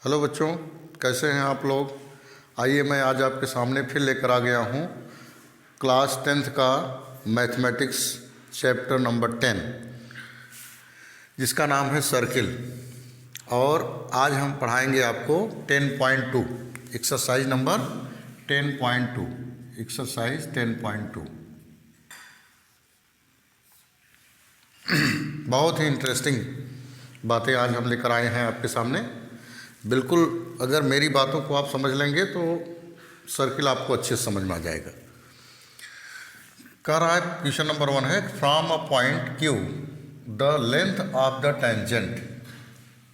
Hello बच्चों, कैसे हैं आप लोग। आइए मैं आज आपके सामने फिर लेकर आ गया हूँ क्लास 10th का मैथमेटिक्स चैप्टर नंबर 10, जिसका नाम है सर्किल। और आज हम पढ़ाएंगे आपको 10.2 एक्सरसाइज नंबर 10.2 एक्सरसाइज 10.2। बहुत ही इंटरेस्टिंग बातें आज हम लेकर आए हैं आपके सामने। बिल्कुल, अगर मेरी बातों को आप समझ लेंगे तो सर्किल आपको अच्छे से समझ में आ जाएगा। कह रहा है क्वेश्चन नंबर 1 है, from a point Q the length of the tangent.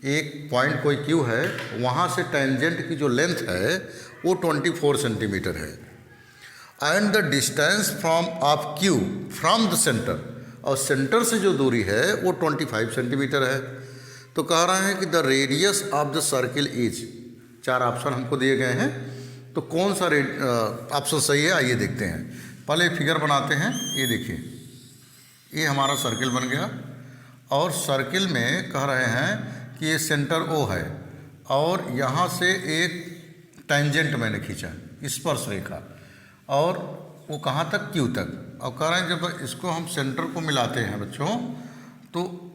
एक पॉइंट कोई क्यू है, वहाँ से टेंजेंट की जो लेंथ है वो 24 सेंटीमीटर है। And the distance from of Q from the centre, और सेंटर से जो दूरी है वो 25 सेंटीमीटर है। तो कह रहे हैं कि the radius of the circle is, 4 option हमको दिए गए हैं, तो कौन सा ऑप्शन सही है आइए देखते हैं। पहले फिगर बनाते हैं। ये देखिए, ये हमारा सर्किल बन गया और सर्किल में कह रहे हैं कि ये सेंटर ओ है और यहाँ से एक टेंजेंट मैंने खींचा, स्पर्श रेखा, और वो कहाँ तक, क्यू तक। और कह रहे हैं जब इसको हम सेंटर को मिलाते हैं बच्चों, तो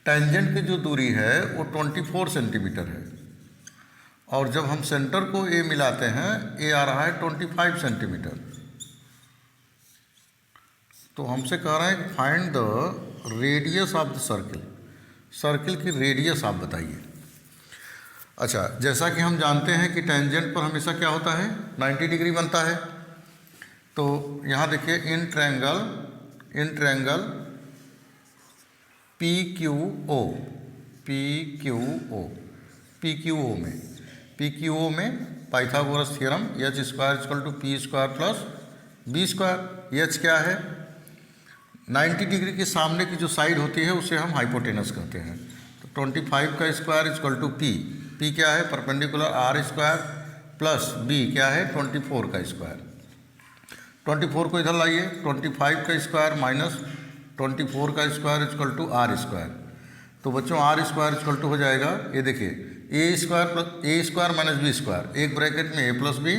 टेंजेंट की जो दूरी है वो 24 सेंटीमीटर है, और जब हम सेंटर को ए मिलाते हैं, ए आ रहा है 25 सेंटीमीटर। तो हमसे कह रहा है find the radius of the circle. Circle की रेडियस आप बताइए। अच्छा, जैसा कि हम जानते हैं कि टेंजेंट पर हमेशा क्या होता है, 90 डिग्री बनता है। तो यहाँ देखिए, इन ट्रायंगल पी क्यू ओ में Pythagoras theorem H square equal to P square plus B square. H क्या है, 90 डिग्री के सामने की जो साइड होती है उसे हम हाइपोटेनस कहते हैं। तो 25 का स्क्वायर इक्वल टू पी क्या है, perpendicular R square plus B क्या है, 24 का स्क्वायर। 24 को इधर लाइए, 25 का स्क्वायर माइनस 24 का square equal to R square. तो बच्चों आर स्क्वायर इक्वल टू हो जाएगा, ये देखिए, ए स्क्वायर माइनस बी स्क्वायर, एक ब्रैकेट में ए प्लस बी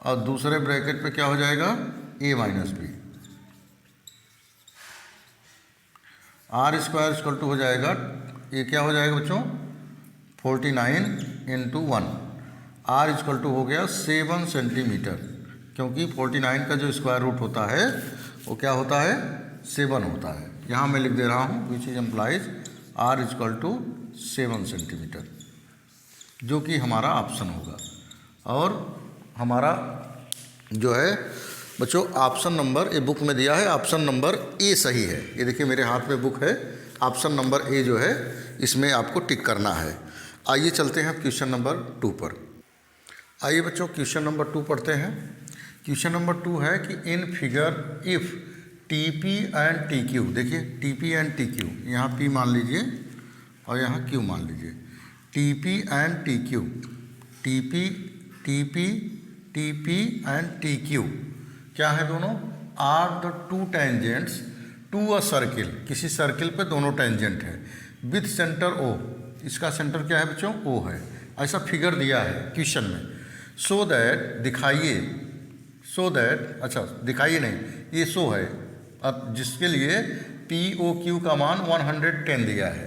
और दूसरे ब्रैकेट पे क्या हो जाएगा, A minus B. R square equal to हो जाएगा, ये क्या हो जाएगा बच्चों, 49 इंटू 1। आर इक्वल टू हो गया 7 सेंटीमीटर, क्योंकि 49 का जो स्क्वायर रूट होता है वो क्या होता है, 7 होता है। यहाँ मैं लिख दे रहा हूँ which is implies R equal to 7 centimetre, जो कि हमारा ऑप्शन होगा। और हमारा जो है बच्चों ऑप्शन नंबर, ये बुक में दिया है, ऑप्शन नंबर ए सही है। ये देखिए मेरे हाथ में बुक है, ऑप्शन नंबर ए जो है इसमें आपको टिक करना है। आइए चलते हैं क्वेश्चन नंबर 2 पर। आइए बच्चों क्वेश्चन नंबर 2 पढ़ते हैं। क्वेश्चन नंबर 2 है कि in figure if T P and T Q, देखिए T P and T Q, यहाँ पी मान लीजिए और यहाँ क्यू मान लीजिए। T P and T Q, T P and T Q क्या है, दोनों are the two tangents to a circle. किसी सर्किल पे दोनों टेंजेंट है विथ सेंटर ओ। इसका सेंटर क्या है बच्चों, ओ है। ऐसा फिगर दिया है क्वेश्चन में। सो दैट, दिखाइए, सो दैट, अच्छा दिखाइए नहीं, ये सो है, अब जिसके लिए पी ओ क्यू का मान 110 दिया है।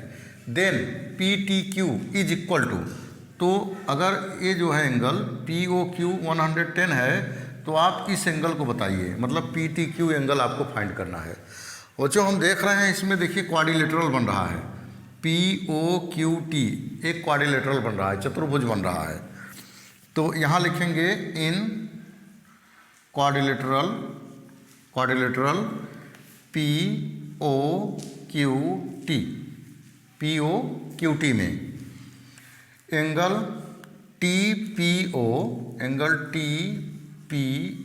Then P T Q is equal to, तो अगर ये जो है एंगल पी ओ क्यू 110 है, तो आप इस एंगल को बताइए, मतलब पी टी क्यू एंगल आपको फाइंड करना है। बच्चों हम देख रहे हैं इसमें देखिए क्वाड्रिलेटरल बन रहा है, पी ओ क्यू टी एक क्वाड्रिलेटरल बन रहा है, चतुर्भुज बन रहा है। तो यहाँ लिखेंगे इन quadrilateral P O Q T में angle T P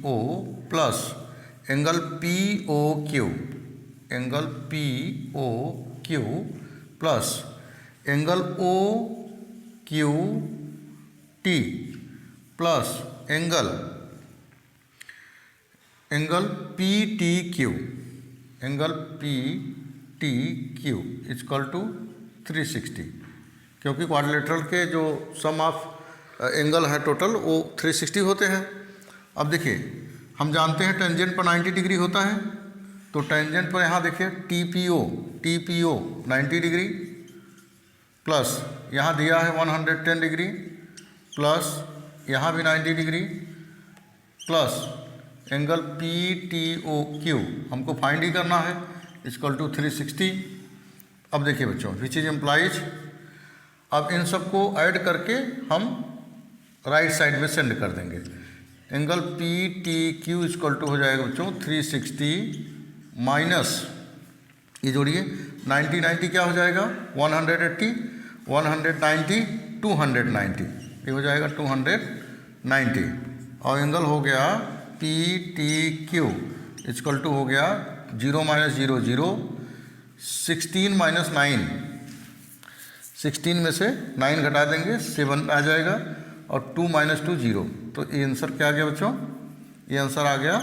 O plus angle P O Q plus angle O Q T plus angle P T Q equal to 360। क्योंकि क्वाड्रिलेटरल के जो सम ऑफ एंगल है टोटल वो 360 होते हैं। अब देखिए हम जानते हैं टेंजेंट पर 90 डिग्री होता है, तो टेंजेंट पर यहाँ देखिए TPO 90 डिग्री प्लस यहाँ दिया है 110 डिग्री प्लस यहाँ भी 90 डिग्री प्लस एंगल PTOQ हमको फाइंड ही करना है इक्वल टू 360। अब देखिए बच्चों विच इज एम्प्लाइज, अब इन सबको ऐड करके हम राइट साइड में सेंड कर देंगे। एंगल PTQ इक्वल टू हो जाएगा बच्चों 360 माइनस ये जोड़िए 90 क्या हो जाएगा 180 190 290 ये हो जाएगा 290 और एंगल हो गया PTQ इक्वल टू हो गया 0 माइनस 0 0 16 माइनस 9 16 में से 9 घटा देंगे 7 आ जाएगा और 2 माइनस 2 0, तो ये आंसर क्या आ गया बच्चों, ये आंसर आ गया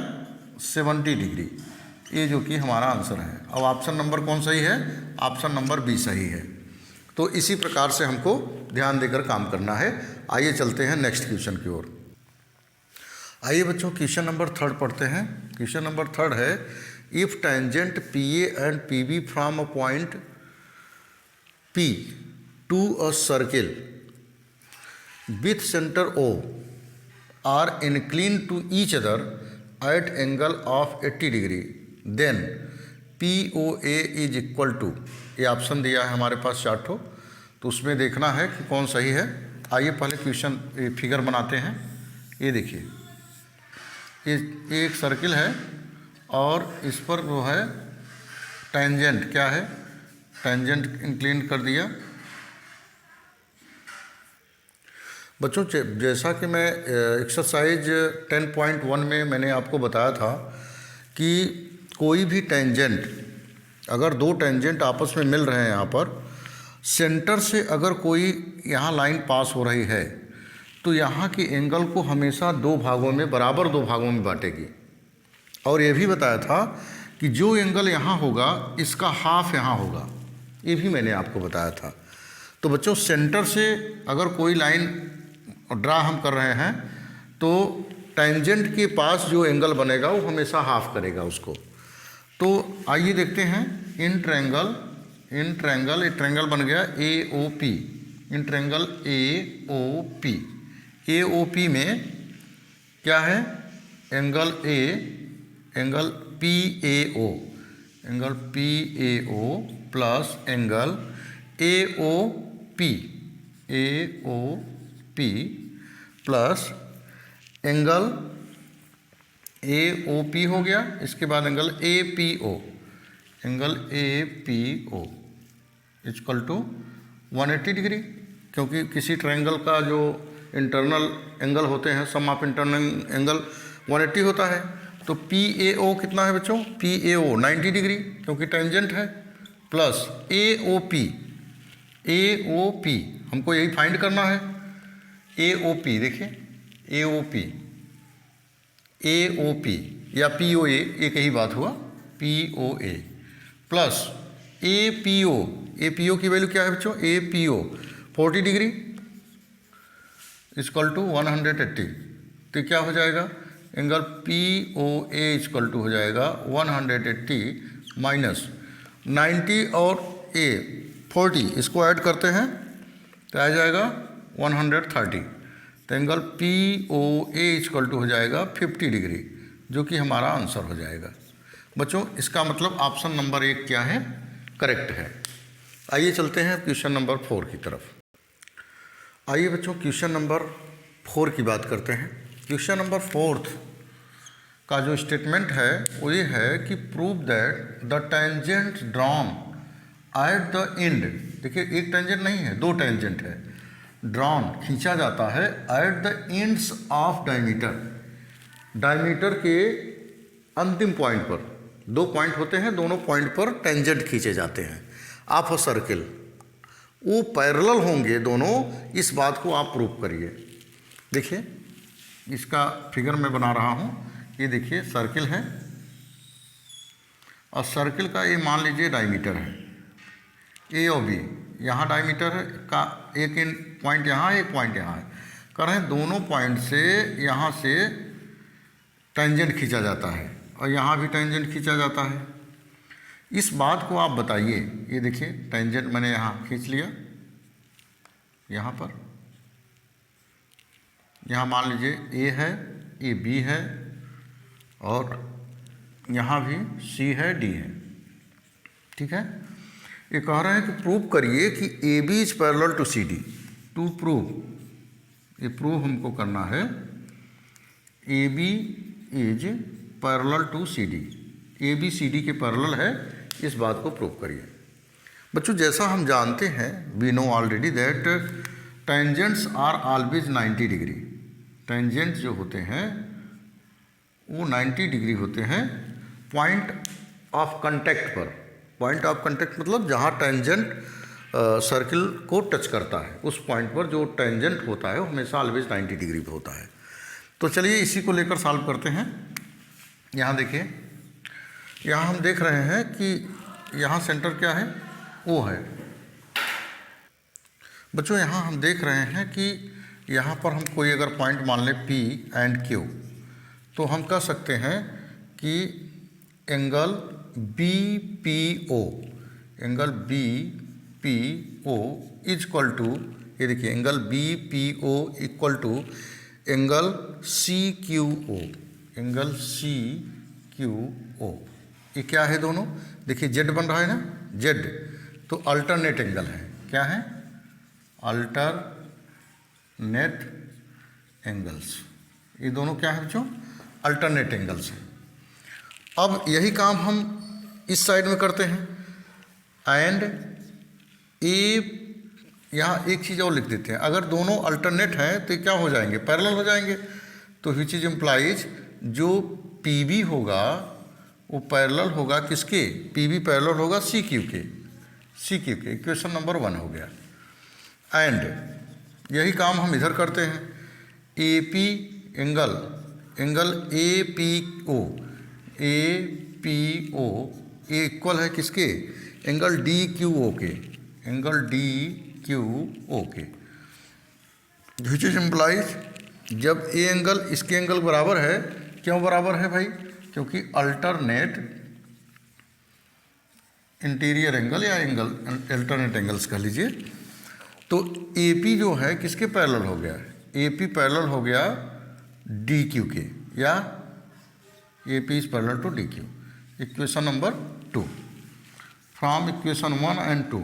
70 डिग्री, ये जो कि हमारा आंसर है। अब ऑप्शन नंबर कौन सही है, ऑप्शन नंबर बी सही है। तो इसी प्रकार से हमको ध्यान देकर काम करना है। आइए चलते हैं नेक्स्ट क्वेश्चन की ओर। आइए बच्चों क्वेश्चन नंबर 3 पढ़ते हैं। क्वेश्चन नंबर 3 है if tangent PA and PB from a point P to a circle with center O are inclined to each other at angle of 80 degree, then POA is equal to, ये option दिया है हमारे पास चार्टो, तो उसमें देखना है कि कौन सही है। आइए पहले क्वेश्चन फिगर बनाते हैं। ये देखिए ये एक सर्किल है और इस पर जो है टेंजेंट क्या है, टेंजेंट इंक्लिन कर दिया। बच्चों जैसा कि मैं एक्सरसाइज 10.1 में मैंने आपको बताया था कि कोई भी टेंजेंट, अगर दो टेंजेंट आपस में मिल रहे हैं यहाँ पर, सेंटर से अगर कोई यहाँ लाइन पास हो रही है तो यहाँ की एंगल को हमेशा दो भागों में, बराबर दो भागों में बांटेगी। और ये भी बताया था कि जो एंगल यहाँ होगा इसका हाफ यहाँ होगा, ये भी मैंने आपको बताया था। तो बच्चों सेंटर से अगर कोई लाइन ड्रा हम कर रहे हैं तो टेंजेंट के पास जो एंगल बनेगा वो हमेशा हाफ करेगा उसको। तो आइए देखते हैं इन ट्रायंगल ये ट्रायंगल बन गया AOP, इन ट्रायंगल AOP में क्या है, angle A, angle PAO plus angle AOP plus angle AOP हो गया। इसके बाद angle APO equal to 180 degree, क्योंकि किसी ट्रायंगल का जो इंटरनल एंगल होते हैं, सम ऑफ इंटरनल एंगल 180 होता है। तो PAO कितना है बच्चों, PAO 90 डिग्री क्योंकि टेंजेंट है, प्लस AOP हमको यही फाइंड करना है। AOP देखिए AOP या POA एक ही बात हुआ, POA प्लस APO की वैल्यू क्या है बच्चों, APO 40 डिग्री इक्वल टू 180। तो क्या हो जाएगा, एंगल POA इक्वल टू हो जाएगा 180 माइनस 90 और 40 इसको ऐड करते हैं तो आ जाएगा 130। तो एंगल POA इक्वल टू हो जाएगा 50 डिग्री, जो कि हमारा आंसर हो जाएगा। बच्चों इसका मतलब ऑप्शन नंबर 1 क्या है, करेक्ट है। आइए चलते हैं क्वेश्चन नंबर 4 की तरफ। आइए बच्चों क्वेश्चन नंबर 4 की बात करते हैं। क्वेश्चन नंबर 4 का जो स्टेटमेंट है वो ये है कि prove that the tangent drawn at the end, देखिए एक टेंजेंट नहीं है, दो टेंजेंट है, ड्रॉन खींचा जाता है at the ends of diameter के अंतिम पॉइंट पर, दो पॉइंट होते हैं, दोनों पॉइंट पर टेंजेंट खींचे जाते हैं ऑफ अ सर्किल, वो पैरेलल होंगे दोनों, इस बात को आप प्रूव करिए। देखिए इसका फिगर मैं बना रहा हूँ, ये देखिए सर्किल है और सर्किल का ये मान लीजिए डायमीटर है A और B, यहाँ डायमीटर है का, एक पॉइंट यहाँ, एक पॉइंट यहाँ है। कह रहे हैं दोनों पॉइंट से यहाँ से टेंजेंट खींचा जाता है और यहाँ भी टेंजेंट खींचा जाता है। इस बात को आप बताइए। ये देखिए टेंजेंट मैंने यहाँ खींच लिया, यहाँ पर, यहाँ मान लीजिए ए है, ये बी है और यहाँ भी सी है, डी है। ठीक है। ये कह रहे हैं कि प्रूव करिए कि A B is parallel to C D. To prove, ये प्रूव हमको करना है A B is parallel to C D. A B C D के पैरेलल है, इस बात को प्रूव करिए। बच्चों जैसा हम जानते हैं, we know already that tangents are always 90 degree. Tangent जो होते हैं वो 90 डिग्री होते हैं पॉइंट ऑफ कांटेक्ट पर। पॉइंट ऑफ कांटेक्ट मतलब जहाँ टेंजेंट सर्किल को टच करता है, उस पॉइंट पर जो टेंजेंट होता है वो हमेशा ऑलवेज 90 डिग्री पे होता है। तो चलिए इसी को लेकर सॉल्व करते हैं। यहाँ देखिए, यहाँ हम देख रहे हैं कि यहाँ सेंटर क्या है, ओ है। बच्चों यहाँ हम देख रहे हैं कि यहाँ पर हम कोई अगर पॉइंट मान लें P एंड Q, तो हम कह सकते हैं कि angle BPO, angle BPO is equal to, ये देखिए angle BPO equal to angle CQO, angle CQO। ये क्या है दोनों, देखिए Z बन रहा है ना, Z, तो अल्टरनेट एंगल है। क्या है, अल्टरनेट एंगल्स। ये दोनों क्या है बच्चों, अल्टरनेट एंगल्स हैं। अब यही काम हम इस साइड में करते हैं। एंड ए, यहाँ एक चीज़ और लिख देते हैं, अगर दोनों अल्टरनेट हैं तो क्या हो जाएंगे, पैरेलल हो जाएंगे। तो विच इज इम्प्लाइज जो PB होगा वो पैरेलल होगा किसके, PB पैरेलल होगा CQ के, CQ के। इक्वेशन नंबर 1 हो गया। एंड यही काम हम इधर करते हैं। AP angle, angle APO, APO ये इक्वल है किसके, एंगल DQO के, एंगल DQO के। विच इज इम्प्लाइज जब ए एंगल इसके एंगल बराबर है, क्यों बराबर है भाई, क्योंकि अल्टरनेट इंटीरियर एंगल या एंगल अल्टरनेट एंगल्स कह लीजिए। तो AP जो है किसके पैरेलल हो गया, AP पैरेलल हो गया DQ के, या AP is parallel to DQ। Equation number 2 from equation 1 and 2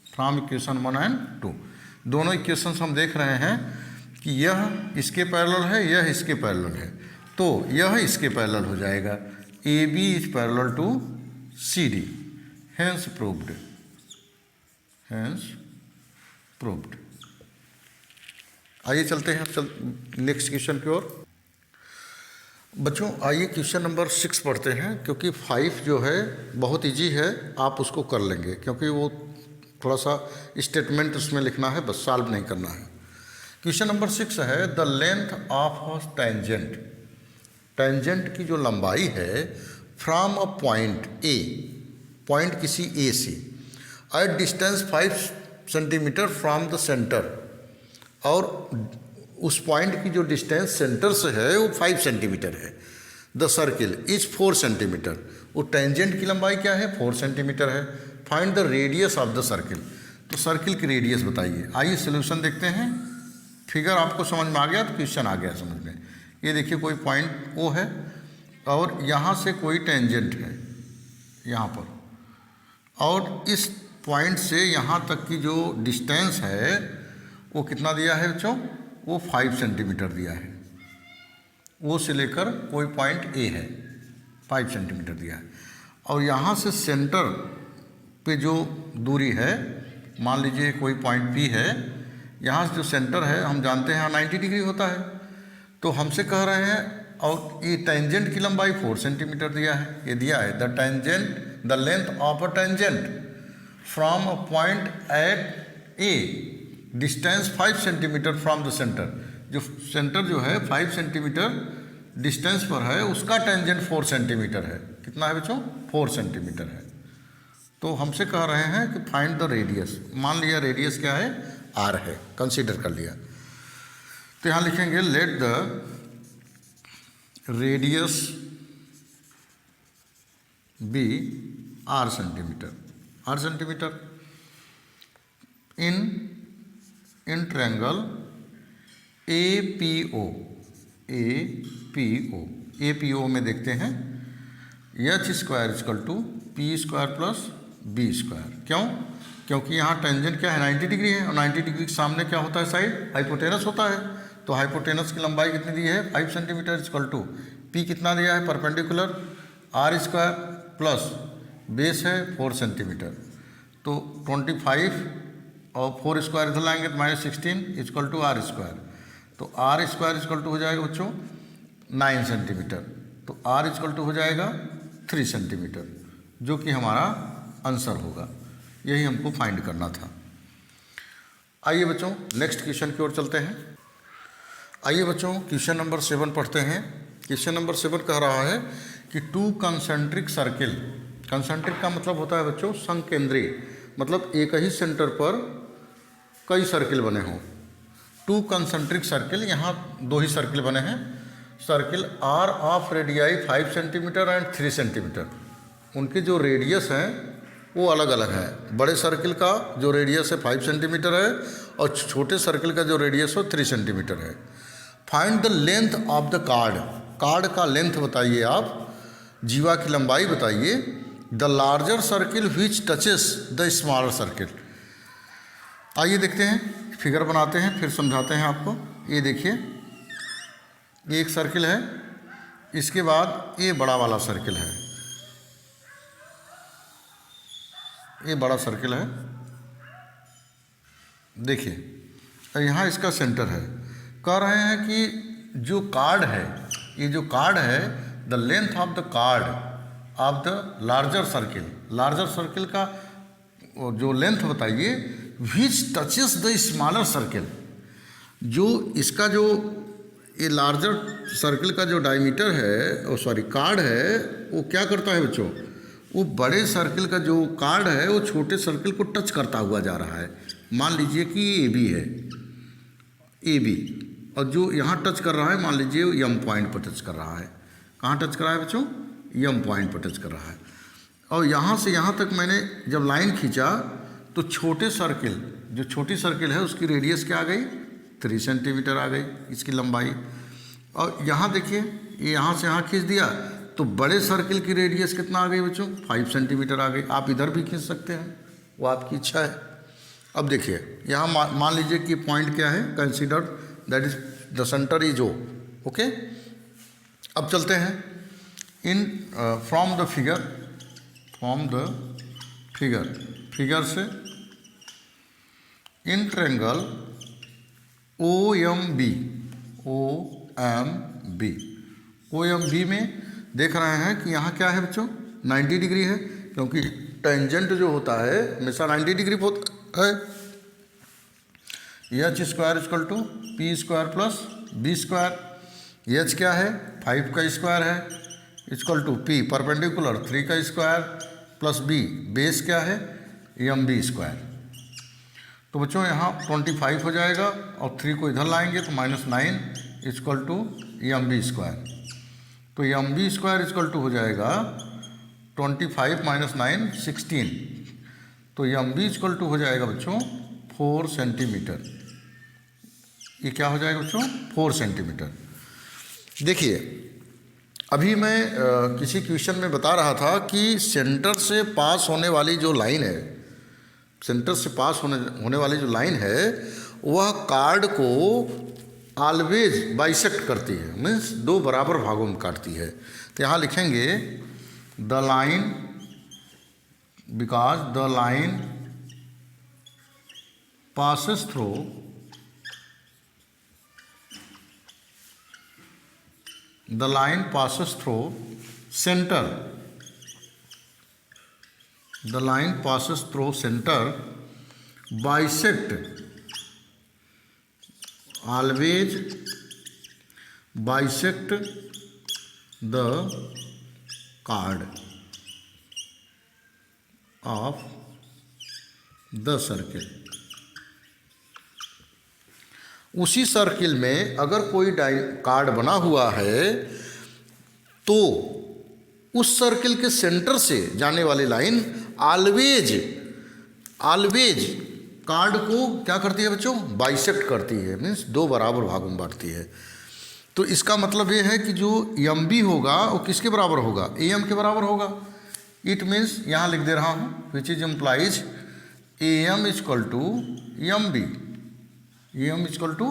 from equation 1 and 2 दोनों इक्वेशंस हम देख रहे हैं कि यह इसके पैरेलल है, यह इसके पैरेलल है, तो यह इसके पैरेलल हो जाएगा। AB is parallel to CD, hence proved, hence proved. आइए चलते हैं नेक्स्ट क्वेश्चन की ओर। बच्चों आइए क्वेश्चन नंबर 6 पढ़ते हैं, क्योंकि 5 जो है बहुत इजी है, आप उसको कर लेंगे, क्योंकि वो थोड़ा सा स्टेटमेंट उसमें लिखना है, बस सॉल्व नहीं करना है। क्वेश्चन नंबर 6 है, the length of tangent, tangent की जो लंबाई है from a point A, point किसी ए से, at distance 5 centimetre from the centre, और उस पॉइंट की जो डिस्टेंस सेंटर से है वो 5 सेंटीमीटर है। द सर्किल इज 4 सेंटीमीटर, वो टेंजेंट की लंबाई क्या है, 4 सेंटीमीटर है। Find the radius of the circle, तो सर्किल की रेडियस बताइए। आइए सोल्यूशन देखते हैं। फिगर आपको समझ में आ गया तो क्वेश्चन आ गया समझ में। ये देखिए कोई पॉइंट ओ है और यहाँ से कोई टेंजेंट है यहाँ पर, और इस पॉइंट से यहाँ तक की जो डिस्टेंस है वो कितना दिया है बच्चों, वो 5 सेंटीमीटर दिया है। वो से लेकर कोई पॉइंट ए है, 5 सेंटीमीटर दिया है। और यहाँ से सेंटर पे जो दूरी है, मान लीजिए कोई पॉइंट P है, यहाँ से जो सेंटर है हम जानते हैं 90 डिग्री होता है, तो हमसे कह रहे हैं, और ये टेंजेंट की लंबाई 4 सेंटीमीटर दिया है, ये दिया है the tangent, the length of a tangent from a point at a, distance 5 centimetre from the centre, जो सेंटर जो है 5 सेंटीमीटर डिस्टेंस पर है, उसका टेंजेंट 4 सेंटीमीटर है। कितना है बच्चों, 4 सेंटीमीटर है। तो हमसे कह रहे हैं कि फाइंड द रेडियस। मान लिया रेडियस क्या है, आर है, कंसीडर कर लिया। तो यहाँ लिखेंगे let the radius be R centimetre in triangle APO में देखते हैं H square equal to P square plus B square. क्यों? क्योंकि यहाँ टेंजेंट क्या है, 90 डिग्री है, और 90 डिग्री के सामने क्या होता है, साइड हाइपोटेनस होता है। तो हाइपोटेनस की लंबाई कितनी दी है, 5 सेंटीमीटर इजकल टू पी कितना दिया है, perpendicular R square plus base है 4 सेंटीमीटर। तो 25 और 4 स्क्वायर इधर लाएंगे तो -16 इजकल टू आर स्क्वायर। तो आर स्क्वायर इजकल टू हो जाएगा बच्चों 9 सेंटीमीटर। तो आर इजकल टू हो जाएगा 3 सेंटीमीटर, जो कि हमारा आंसर होगा। यही हमको फाइंड करना था। आइए बच्चों नेक्स्ट क्वेश्चन की ओर चलते हैं। आइए बच्चों क्वेश्चन नंबर 7 पढ़ते हैं। क्वेश्चन नंबर 7 कह रहा है कि 2 कंसेंट्रिक सर्किल, कंसेंट्रिक का मतलब होता है बच्चों संकेंद्रीय, मतलब एक ही सेंटर पर कई सर्किल बने हों। 2 कंसेंट्रिक सर्किल, यहाँ 2 ही सर्किल बने हैं। Circle are of radii 5 centimetre and 3 centimetre. उनके जो रेडियस हैं वो अलग अलग है। बड़े सर्किल का जो रेडियस है 5 सेंटीमीटर है और छोटे सर्किल का जो रेडियस हो 3 सेंटीमीटर है। Find the length of the card, card का लेंथ बताइए आप, जीवा की लंबाई बताइए। The larger circle which touches the smaller circle. आइए देखते हैं, फिगर बनाते हैं, फिर समझाते हैं आपको। ये देखिए, ये एक सर्किल है, इसके बाद ये बड़ा वाला सर्किल है, ये बड़ा सर्किल है, देखिए यहाँ इसका सेंटर है। कह रहे हैं कि जो कार्ड है, ये जो कार्ड है, the length of the card of the larger circle, larger circle का जो लेंथ बताइए, विच टचेस द स्मॉलर सर्किल। जो इसका जो ये लार्जर सर्किल का जो डायमीटर है, सॉरी कार्ड है, वो क्या करता है बच्चों, वो बड़े सर्किल का जो कार्ड है वो छोटे सर्किल को टच करता हुआ जा रहा है। मान लीजिए कि ये AB है, AB, और जो यहाँ टच कर रहा है मान लीजिए M पॉइंट पर टच कर रहा है। कहाँ टच कर रहा है बच्चों, M पॉइंट पर टच कर रहा है। और यहाँ से यहाँ तक मैंने जब लाइन खींचा तो छोटे सर्किल, जो छोटी सर्किल है उसकी रेडियस क्या आ गई, 3 सेंटीमीटर आ गई इसकी लंबाई। और यहाँ देखिए, ये यहाँ से यहाँ खींच दिया तो बड़े सर्किल की रेडियस कितना आ गई बच्चों, 5 सेंटीमीटर आ गई। आप इधर भी खींच सकते हैं, वो आपकी इच्छा है। अब देखिए यहाँ मान लीजिए कि पॉइंट क्या है, consider that is the centre is O, okay. अब चलते हैं इन फ्रॉम द फिगर से इन ट्रायंगल OMB में देख रहे हैं कि यहाँ क्या है बच्चों, 90 डिग्री है, क्योंकि टेंजेंट जो होता है हमेशा 90 डिग्री होता है। H square equal to P square plus B square. H क्या है, 5 का स्क्वायर है, इजकल टू पी परपेंडिकुलर 3 का स्क्वायर प्लस बी, बेस क्या है, MB स्क्वायर। तो बच्चों यहाँ 25 हो जाएगा और 3 को इधर लाएंगे तो -9 इजकल टू MB स्क्वायर। तो MB स्क्वायर इजकल टू हो जाएगा 25 - 9 16। तो MB इजकल टू हो जाएगा बच्चों 4 सेंटीमीटर। ये क्या हो जाएगा बच्चों, 4 सेंटीमीटर। देखिए अभी मैं किसी क्वेश्चन में बता रहा था कि सेंटर से पास होने वाली जो लाइन है, सेंटर से पास होने वाली जो लाइन है वह कार्ड को ऑलवेज बाइसेक्ट करती है, मीन्स 2 बराबर भागों में काटती है। तो यहाँ लिखेंगे the line, because the line passes through center, the line passes through center, bisect, always bisect the card, of the circle. उसी सर्किल में अगर कोई कार्ड बना हुआ है तो उस सर्किल के सेंटर से जाने वाली लाइन ऑलवेज कार्ड को क्या करती है बच्चों, बाइसेक्ट करती है, मीन्स दो बराबर भागों में बांटती है। तो इसका मतलब ये है कि जो एम बी होगा वो किसके बराबर होगा, ए एम के बराबर होगा। इट मीन्स यहाँ लिख दे रहा हूँ which is implies A M equal to M B, A M equal to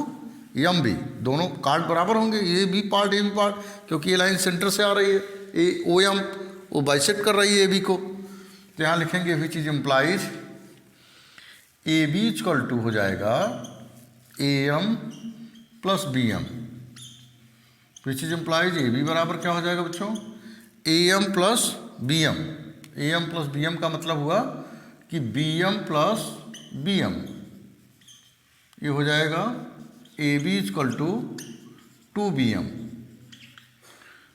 M B, दोनों कार्ड बराबर होंगे, ए बी पार्ट क्योंकि ये लाइन सेंटर से आ रही है, ए ओ एम वो बाइसेक्ट कर रही है ए बी को। तो यहाँ लिखेंगे which is implies A B equal to हो जाएगा A M plus B M, which is implies A B बराबर क्या हो जाएगा बच्चों, A M plus B M. A M plus B M का मतलब हुआ कि B M plus B M, ये हो जाएगा A B equal to B M,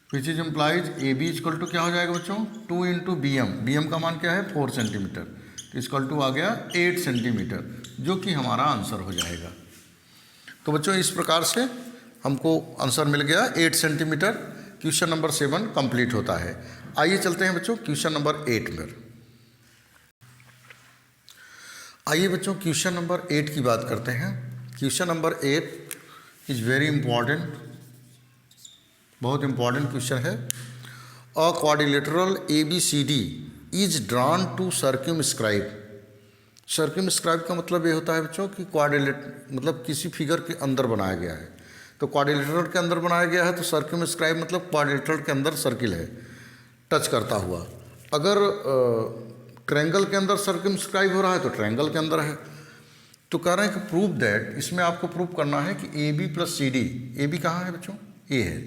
which is implies A B equal to क्या हो जाएगा बच्चों, 2 into B M. B M का मान क्या है 4 सेंटीमीटर, तो इजक्वल टू आ गया 8 सेंटीमीटर, जो कि हमारा आंसर हो जाएगा। तो बच्चों इस प्रकार से हमको आंसर मिल गया 8 सेंटीमीटर। क्वेश्चन नंबर 7 कंप्लीट होता है। आइए चलते हैं बच्चों क्वेश्चन नंबर 8 में। आइए बच्चों क्वेश्चन नंबर 8 की बात करते हैं। Question number 8 is very important, बहुत इंपॉर्टेंट क्वेश्चन है। A quadrilateral ABCD is drawn to circumscribe. Circumscribe का मतलब ये होता है बच्चों कि मतलब किसी फिगर के अंदर बनाया गया है। तो क्वाड्रिलेटरल के अंदर बनाया गया है तो सर्कमस्क्राइब मतलब क्वाड्रिलेटरल के अंदर सर्किल है टच करता हुआ। अगर ट्रायंगल के अंदर सर्कमस्क्राइब हो रहा है तो ट्रायंगल के अंदर है। तो कह रहे हैं कि प्रूव दैट, इसमें आपको प्रूव करना है कि A B plus C D, A B कहाँ है बच्चों, ए है,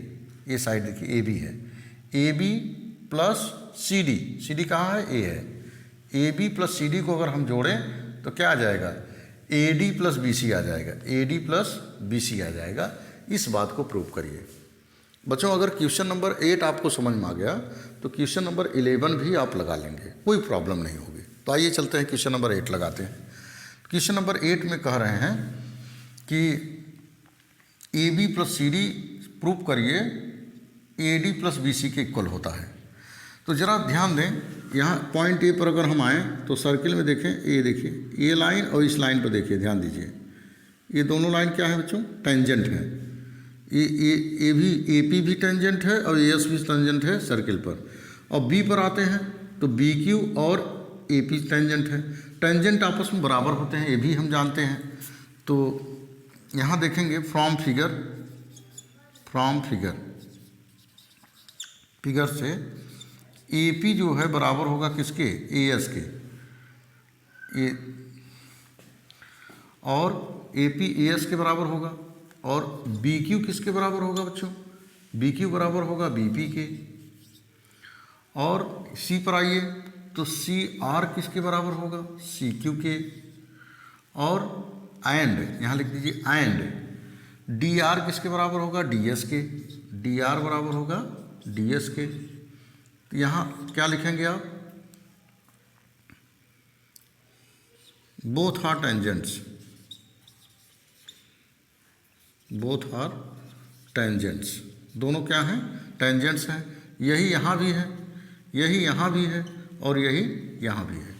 ये साइड देखिए ए बी है, A B plus C D कहाँ है, ए है। A B plus C D को अगर हम जोड़ें तो क्या आ जाएगा, A D plus B C आ जाएगा, A D plus B C आ जाएगा। इस बात को प्रूव करिए बच्चों। अगर क्वेश्चन नंबर 8 आपको समझ में आ गया तो क्वेश्चन नंबर 11 भी आप लगा लेंगे, कोई प्रॉब्लम नहीं होगी। तो आइए चलते हैं क्वेश्चन नंबर 8 लगाते हैं। क्वेश्चन नंबर 8 में कह रहे हैं कि A B plus C D prove करिए A D plus B C के इक्वल होता है। तो ज़रा ध्यान दें, यहाँ पॉइंट ए पर अगर हम आएँ तो सर्किल में देखें, ए देखिए, ये लाइन और इस लाइन पर देखिए, ध्यान दीजिए, ये दोनों लाइन क्या है बच्चों, टेंजेंट है। ए पी भी टेंजेंट है और एस भी टेंजेंट है सर्किल पर। और बी पर आते हैं तो बी क्यू और ए पी टेंजेंट है। टेंजेंट आपस में बराबर होते हैं, ये भी हम जानते हैं। तो यहाँ देखेंगे फ्रॉम फिगर से ए पी जो है बराबर होगा किसके, ए एस के, ये और ए पी ए एस के बराबर होगा। और बी क्यू किसके बराबर होगा बच्चों, बी क्यू बराबर होगा बी पी के। और सी पर आइए तो सी आर किसके बराबर होगा, सी क्यू के। और एंड यहाँ लिख दीजिए एंड डी आर किसके बराबर होगा, डी एस के, डी आर बराबर होगा डी एस के। तो यहाँ क्या लिखेंगे आप, both are tangents, both are tangents, दोनों क्या हैं, टेंजेंट्स हैं। यही यहाँ भी है, यही यहाँ भी है और यही यहाँ भी है।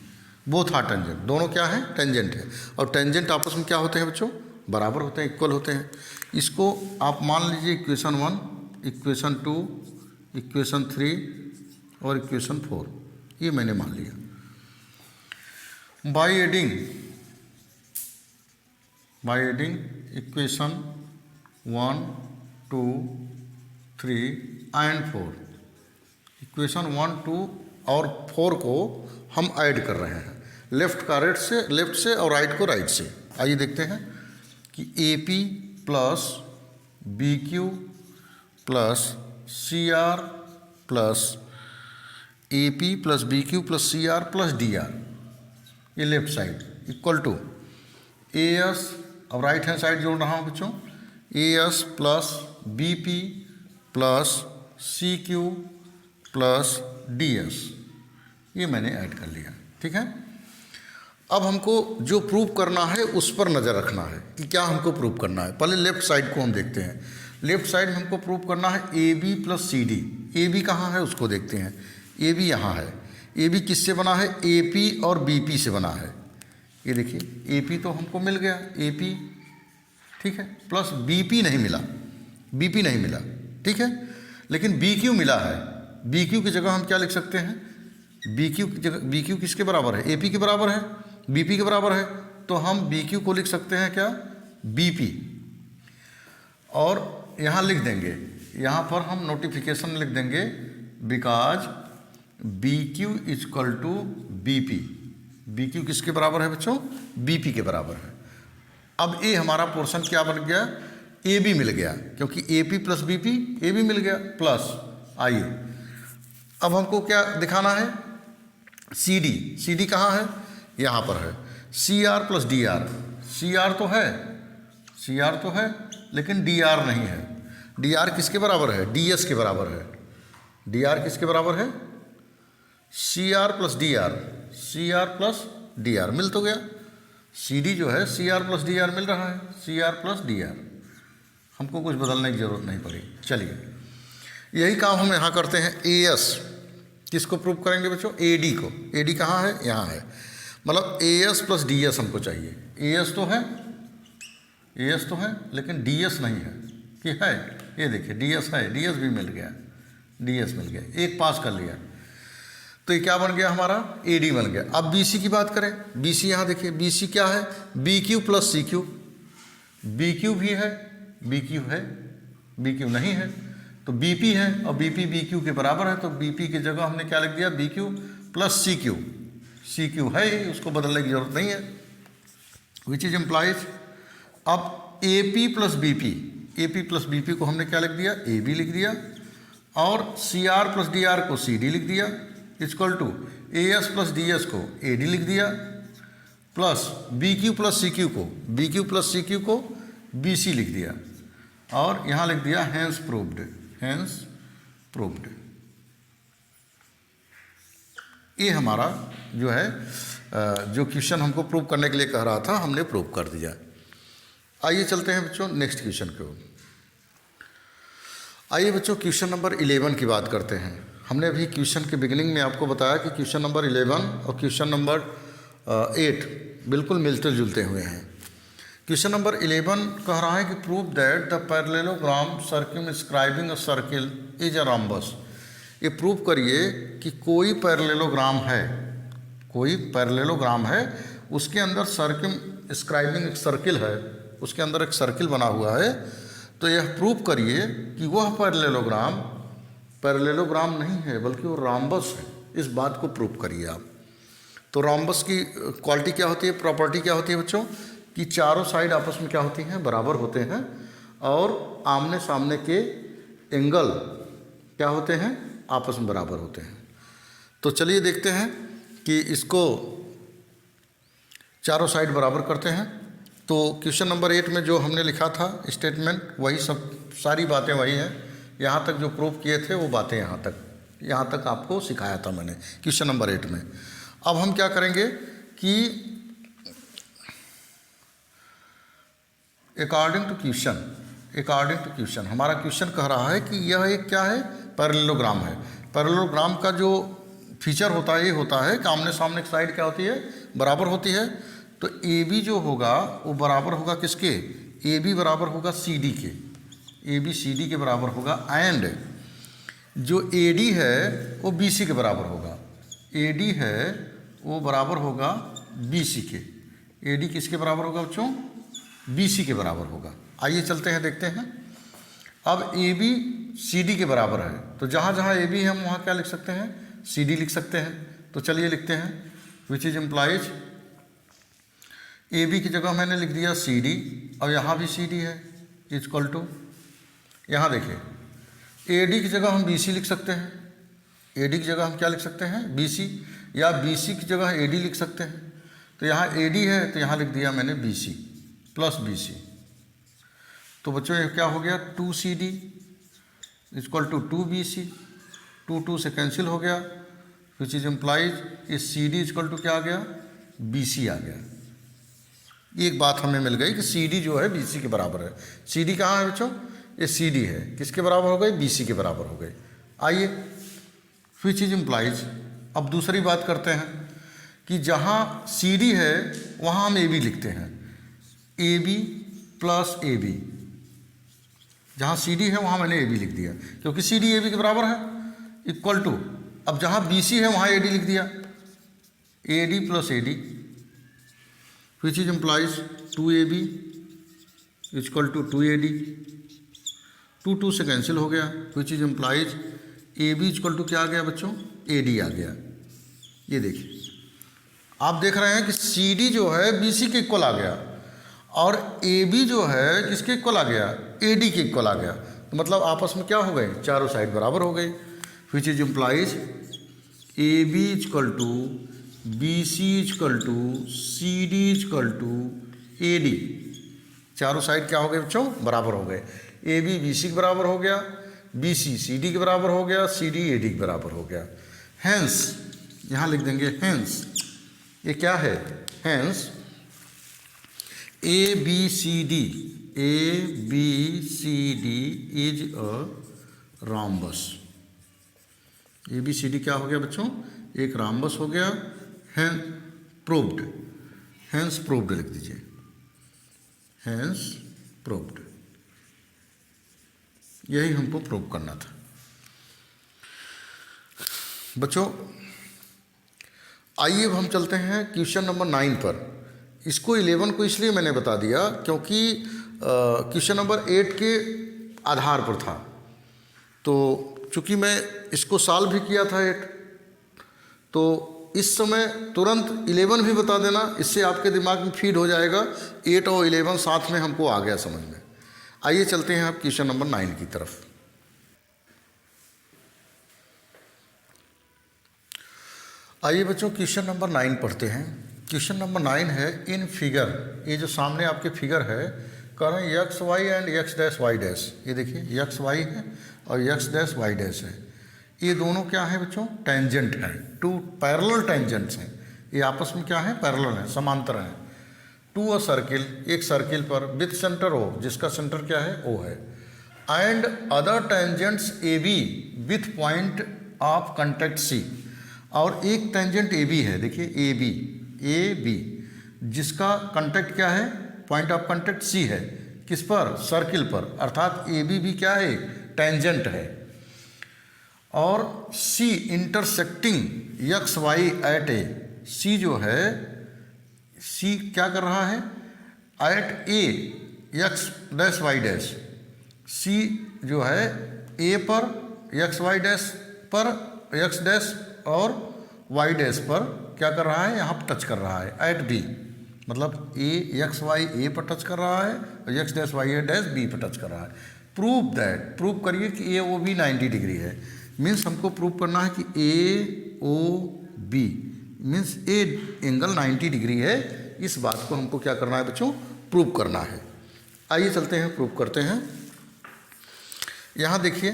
बोथ आर टेंजेंट, दोनों क्या है, टेंजेंट है। और टेंजेंट आपस में क्या होते हैं बच्चों, बराबर होते हैं, इक्वल होते हैं। इसको आप मान लीजिए इक्वेशन 1, इक्वेशन 2, इक्वेशन 3 और इक्वेशन 4, ये मैंने मान लिया। By adding equation 1, 2, 3 and 4, equation 1, 2 और 4 को हम ऐड कर रहे हैं, लेफ्ट से और राइट को राइट से। आइए देखते हैं कि A P plus B Q plus C R plus A P plus B Q plus C R plus D R, ये left side equal to A S, अब राइट हैंड साइड जोड़ रहा हूँ बच्चों, A S plus B P plus C Q plus D S, ये मैंने add कर लिया। ठीक है। अब हमको जो प्रूव करना है उस पर नज़र रखना है कि क्या हमको प्रूव करना है। पहले लेफ्ट साइड को हम देखते हैं। लेफ्ट साइड में हमको प्रूव करना है A B plus C D. A B कहाँ है उसको देखते हैं। ए बी यहाँ है। ए बी किससे बना है, ए पी और बी पी से बना है। ये देखिए ए पी तो हमको मिल गया, ए पी ठीक है, प्लस बी पी नहीं मिला, बी पी नहीं मिला, ठीक है, लेकिन बी क्यू मिला है। बी क्यू की जगह हम क्या लिख सकते हैं, बी क्यू की जगह, बी क्यू किसके बराबर है, ए पी के बराबर है, बी पी के बराबर है, तो हम बी क्यू को लिख सकते हैं क्या, बी पी। और यहाँ लिख देंगे, यहाँ पर हम नोटिफिकेशन लिख देंगे because B Q equal to B P. B Q किसके बराबर है बच्चों, बी पी के बराबर है। अब ए हमारा पोर्शन क्या बन गया, ए बी मिल गया, क्योंकि A P plus B P, A B मिल गया प्लस। आइए अब हमको क्या दिखाना है, सी डी। सी डी कहाँ है, यहाँ पर है। C R plus D R. C R तो है, सी आर तो है, लेकिन डी आर नहीं है। डी आर किसके बराबर है, डी एस के बराबर है। डी आर किसके बराबर है, C R plus D R. C R plus D R मिल तो गया। सी डी जो है C R plus D R मिल रहा है, C R plus D R. हमको कुछ बदलने की ज़रूरत नहीं पड़ी। चलिए यही काम हम यहाँ करते हैं। ए एस किसको प्रूव करेंगे बच्चों, ए डी को। ए डी कहाँ है, यहाँ है, मतलब ए एस प्लस डी एस हमको चाहिए। ए एस तो है, ए एस तो है, लेकिन डी एस नहीं है कि है, ये देखिए डी एस है, डी एस भी मिल गया, डी एस मिल गया, एक पास कर लिया, तो ये क्या बन गया हमारा, ए डी बन गया। अब बी सी की बात करें, बी सी यहाँ देखिए, बी सी क्या है, B Q plus C Q. B Q भी है, बी क्यू है, बी क्यू नहीं है, तो बी पी है, और बी पी बी क्यू के बराबर है, तो बी पी की जगह हमने क्या लिख दिया, B Q plus C Q. C Q है ही, उसको बदलने की जरूरत नहीं है, विच इज इम्प्लाइज। अब A P plus B P, A P plus B P को हमने क्या लिख दिया, ए बी लिख दिया, और C R plus D R को सी डी लिख दिया, equal to A S plus D S को ए डी लिख दिया, plus B Q plus C Q को, B Q plus C Q को बी सी लिख दिया, और यहाँ लिख दिया हैंस प्रूव्ड, हैंस प्रूव्ड। ये हमारा जो है जो क्वेश्चन हमको प्रूव करने के लिए कह रहा था, हमने प्रूव कर दिया। आइए चलते हैं बच्चों नेक्स्ट क्वेश्चन को। आइए बच्चों क्वेश्चन नंबर 11 की बात करते हैं। हमने अभी क्वेश्चन के बिगिनिंग में आपको बताया कि क्वेश्चन नंबर 11 और क्वेश्चन नंबर 8 बिल्कुल मिलते जुलते हुए हैं। क्वेश्चन नंबर 11 कह रहा है कि prove that the parallelogram circumscribing a circle is a rhombus. ये प्रूव करिए कि कोई पैरेललोग्राम है, कोई पैरेललोग्राम है, उसके अंदर सर्कमस्क्राइबिंग एक सर्किल है, उसके अंदर एक सर्किल बना हुआ है, तो यह प्रूव करिए कि वह पैरेललोग्राम नहीं है बल्कि वो रॉम्बस है। इस बात को प्रूव करिए आप। तो रॉम्बस की क्वालिटी क्या होती है, प्रॉपर्टी क्या होती है बच्चों, कि चारों साइड आपस में क्या होती हैं, बराबर होते हैं, और आमने सामने के एंगल क्या होते हैं, आपस में बराबर होते हैं। तो चलिए देखते हैं कि इसको चारों साइड बराबर करते हैं। तो क्वेश्चन नंबर 8 में जो हमने लिखा था स्टेटमेंट, वही सब सारी बातें वही हैं। यहाँ तक जो प्रूव किए थे वो बातें यहाँ तक आपको सिखाया था मैंने क्वेश्चन नंबर 8 में। अब हम क्या करेंगे कि अकॉर्डिंग टू क्वेश्चन हमारा क्वेश्चन कह रहा है कि यह एक क्या है, पैरेललोग्राम है। पैरेललोग्राम का जो फीचर होता है ये होता है कि आमने सामने की साइड क्या होती है, बराबर होती है। तो ए बी जो होगा वो बराबर होगा किसके, ए बी बराबर होगा सी डी के, ए बी सी डी के बराबर होगा, एंड जो ए डी है वो बी सी के बराबर होगा। ए डी है वो बराबर होगा बी सी के। ए डी किसके बराबर होगा बच्चों, बी सी के बराबर होगा। आइए चलते हैं देखते हैं। अब ए बी सी डी के बराबर है, तो जहाँ जहाँ ए बी है हम वहाँ क्या लिख सकते हैं, सी डी लिख सकते हैं। तो चलिए लिखते हैं, which is implies A B की जगह मैंने लिख दिया सी डी, और यहाँ भी सी डी है, इक्वल टू, यहाँ देखिए ए डी की जगह हम बी सी लिख सकते हैं। ए डी की जगह हम क्या लिख सकते हैं, बी सी, या बी सी की जगह ए डी लिख सकते हैं। तो यहाँ ए डी है तो यहाँ लिख दिया मैंने B C plus B C. तो बच्चों ये क्या हो गया, 2 C D equal to 2 B C, 2 से कैंसिल हो गया, विच इज इम्प्लाइज इस सी डी इजकल टू क्या आ गया, बी सी आ गया। एक बात हमें मिल गई कि सी डी जो है बी सी के बराबर है। सी डी कहाँ है बच्चों, ये सी डी है, किसके बराबर हो गई, बी सी के बराबर हो गई। आइए विच इज इम्प्लाइज, अब दूसरी बात करते हैं कि जहाँ सी डी है वहाँ हम ए बी लिखते हैं, A B plus A B. जहाँ सी डी है वहाँ मैंने ए बी लिख दिया क्योंकि सी डी ए बी के बराबर है, इक्वल टू, अब जहाँ बी सी है वहाँ ए डी लिख दिया, A D plus A D, which is implies 2ab equal to 2ad, 2 से कैंसिल हो गया, which is implies ab equal to क्या आ गया बच्चों, ad आ गया। ये देखिए आप देख रहे हैं कि cd जो है bc के इक्वल आ गया और ab जो है किसके इक्वल आ गया, ad के इक्वल आ गया। तो मतलब आपस में क्या हो गए, चारों साइड बराबर हो गई, which is implies ab equal to B C equal to C D equal to A D. चारों साइड क्या हो गए बच्चों, बराबर हो गए। ए बी बी सी के बराबर हो गया, बी सी सी डी के बराबर हो गया, सी डी ए डी के बराबर हो गया। हैंस यहाँ लिख देंगे हैंस, ये क्या है, hence A B C D, A B C D is a rhombus. A B C D क्या हो गया बच्चों, एक रॉम्बस हो गया। हैंस प्रूव्ड, हैंस प्रूव्ड लिख दीजिए, हैंस प्रूव्ड, यही हमको प्रूव करना था बच्चों। आइए अब हम चलते हैं क्वेश्चन नंबर 9 पर। इसको 11 को इसलिए मैंने बता दिया क्योंकि क्वेश्चन नंबर 8 के आधार पर था, तो चूंकि मैं इसको सॉल्व भी किया था 8, तो इस समय तुरंत 11 भी बता देना, इससे आपके दिमाग में फीड हो जाएगा, 8 और 11 साथ में हमको आ गया समझ में। आइए चलते हैं अब क्वेश्चन नंबर 9 की तरफ। आइए बच्चों क्वेश्चन नंबर 9 पढ़ते हैं। क्वेश्चन नंबर 9 है इन फिगर, ये जो सामने आपके फिगर है, कह रहे हैं x y and x dash y dash. ये देखिए यक्स वाई है और यक्स डैश वाई डैश है, ये दोनों क्या है बच्चों, टेंजेंट हैं, 2 पैरेलल टेंजेंट्स हैं। ये आपस में क्या है, पैरेलल हैं, समांतर हैं। टू अ सर्किल, एक सर्किल पर, विथ सेंटर ओ, जिसका सेंटर क्या है, ओ है, and other tangents A B with point of contact C. और एक टेंजेंट ए बी है, देखिए ए बी जिसका कंटेक्ट क्या है, पॉइंट ऑफ कंटेक्ट सी है, किस पर, सर्किल पर, अर्थात ए बी भी क्या है, टेंजेंट है। और सी इंटरसेक्टिंग यक्स वाई एट ए, सी जो है, सी क्या कर रहा है, एट ए यक्स डैश वाई डैश, सी जो है ए पर यक्स वाई डैश पर, यक्स डैश और वाई डैश पर क्या कर रहा है, यहाँ पर टच कर रहा है, एट बी, मतलब ए यक्स वाई ए पर टच कर रहा है और X dash Y A dash B पर टच कर रहा है। प्रूव दैट, प्रूव करिए कि ए ओ बी 90 डिग्री है। मीन्स हमको प्रूव करना है कि A O B means A angle 90 degree है। इस बात को हमको क्या करना है बच्चों, प्रूव करना है। आइए चलते हैं प्रूव करते हैं। यहाँ देखिए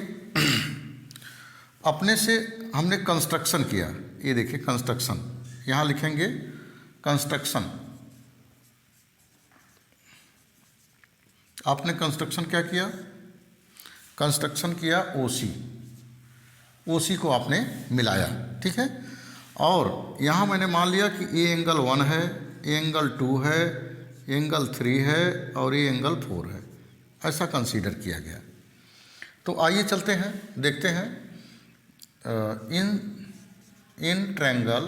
अपने से हमने कंस्ट्रक्शन किया, ये देखिए कंस्ट्रक्शन, यहाँ लिखेंगे कंस्ट्रक्शन। आपने कंस्ट्रक्शन क्या किया, कंस्ट्रक्शन किया ओसी, ओसी को आपने मिलाया, ठीक है। और यहाँ मैंने मान लिया कि ए एंगल 1 है, ए एंगल 2 है, एंगल 3 है और ए एंगल 4 है, ऐसा कंसीडर किया गया। तो आइए चलते हैं, देखते हैं इन ट्रायंगल,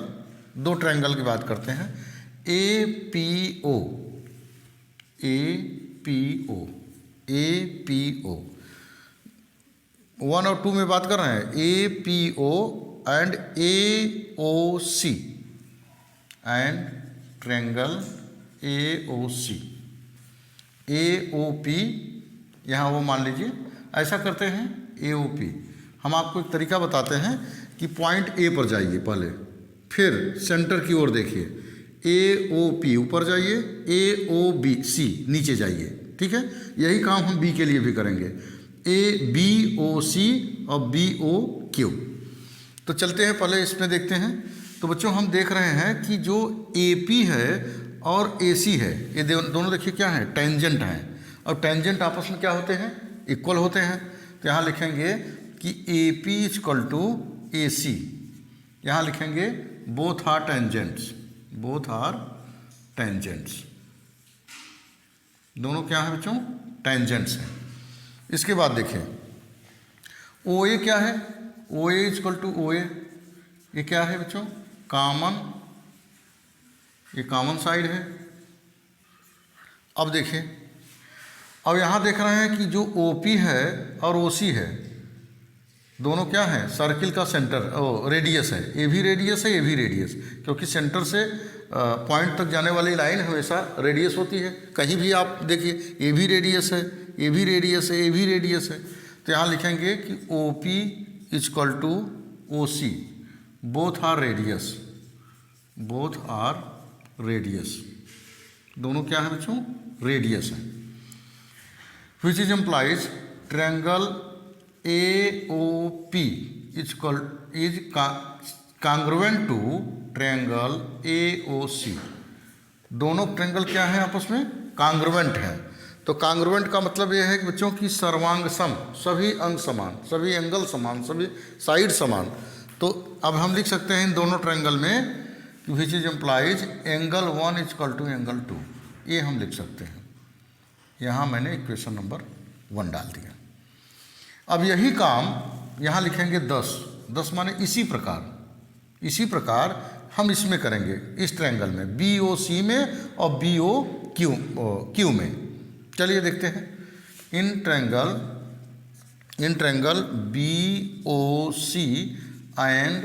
2 ट्रायंगल की बात करते हैं, A P O, A P O, A P O 1 और 2 में बात कर रहे हैं, A P O and A O C, and triangle A O C, A O P, यहाँ वो मान लीजिए, ऐसा करते हैं ए ओ पी। हम आपको एक तरीका बताते हैं कि पॉइंट ए पर जाइए पहले, फिर सेंटर की ओर देखिए, ए ओ पी ऊपर जाइए, ए ओ बी सी नीचे जाइए, ठीक है। यही काम हम बी के लिए भी करेंगे, ए बी ओ सी और बी ओ क्यू। तो चलते हैं पहले इसमें देखते हैं। तो बच्चों हम देख रहे हैं कि जो AP है और AC है, ये दोनों देखिए क्या है, टेंजेंट हैं, और टेंजेंट आपस में क्या होते हैं, इक्वल होते हैं। तो यहाँ लिखेंगे कि AP इक्वल टू AC, यहाँ लिखेंगे both are tangents, both are tangents, दोनों क्या है बच्चों, टेंजेंट्स हैं। इसके बाद देखें OA क्या है, OA इक्वल टू OA, ये क्या है बच्चों, कॉमन, ये कॉमन साइड है। अब देखिए, अब यहाँ देख रहे हैं कि जो OP है और OC है, दोनों क्या है, सर्किल का सेंटर, रेडियस है, ये भी रेडियस है, ये भी रेडियस, क्योंकि सेंटर से पॉइंट तक जाने वाली लाइन हमेशा रेडियस होती है। कहीं भी आप देखिए, ये भी रेडियस है, ये भी रेडियस है, ये भी रेडियस है। तो यहाँ लिखेंगे कि OP equal to OC, both are radius, both are radius, दोनों क्या है बच्चों, रेडियस है। Which is implies triangle AOP is congruent to triangle AOC, दोनों ट्रायंगल क्या है, आपस में कांग्रुएंट हैं। तो कांग्रुएंट का मतलब यह है कि बच्चों की सर्वांग सम, सभी अंग समान, सभी एंगल समान, सभी साइड समान। तो अब हम लिख सकते हैं इन दोनों ट्रायंगल में कि which is implies angle 1 equal to angle 2, ये हम लिख सकते हैं। यहाँ मैंने इक्वेशन नंबर 1 डाल दिया। अब यही काम यहाँ लिखेंगे 10, 10 माने इसी प्रकार, इसी प्रकार हम इसमें करेंगे, इस ट्रायंगल में BOC में और BOQ में। चलिए देखते हैं, in triangle BOC and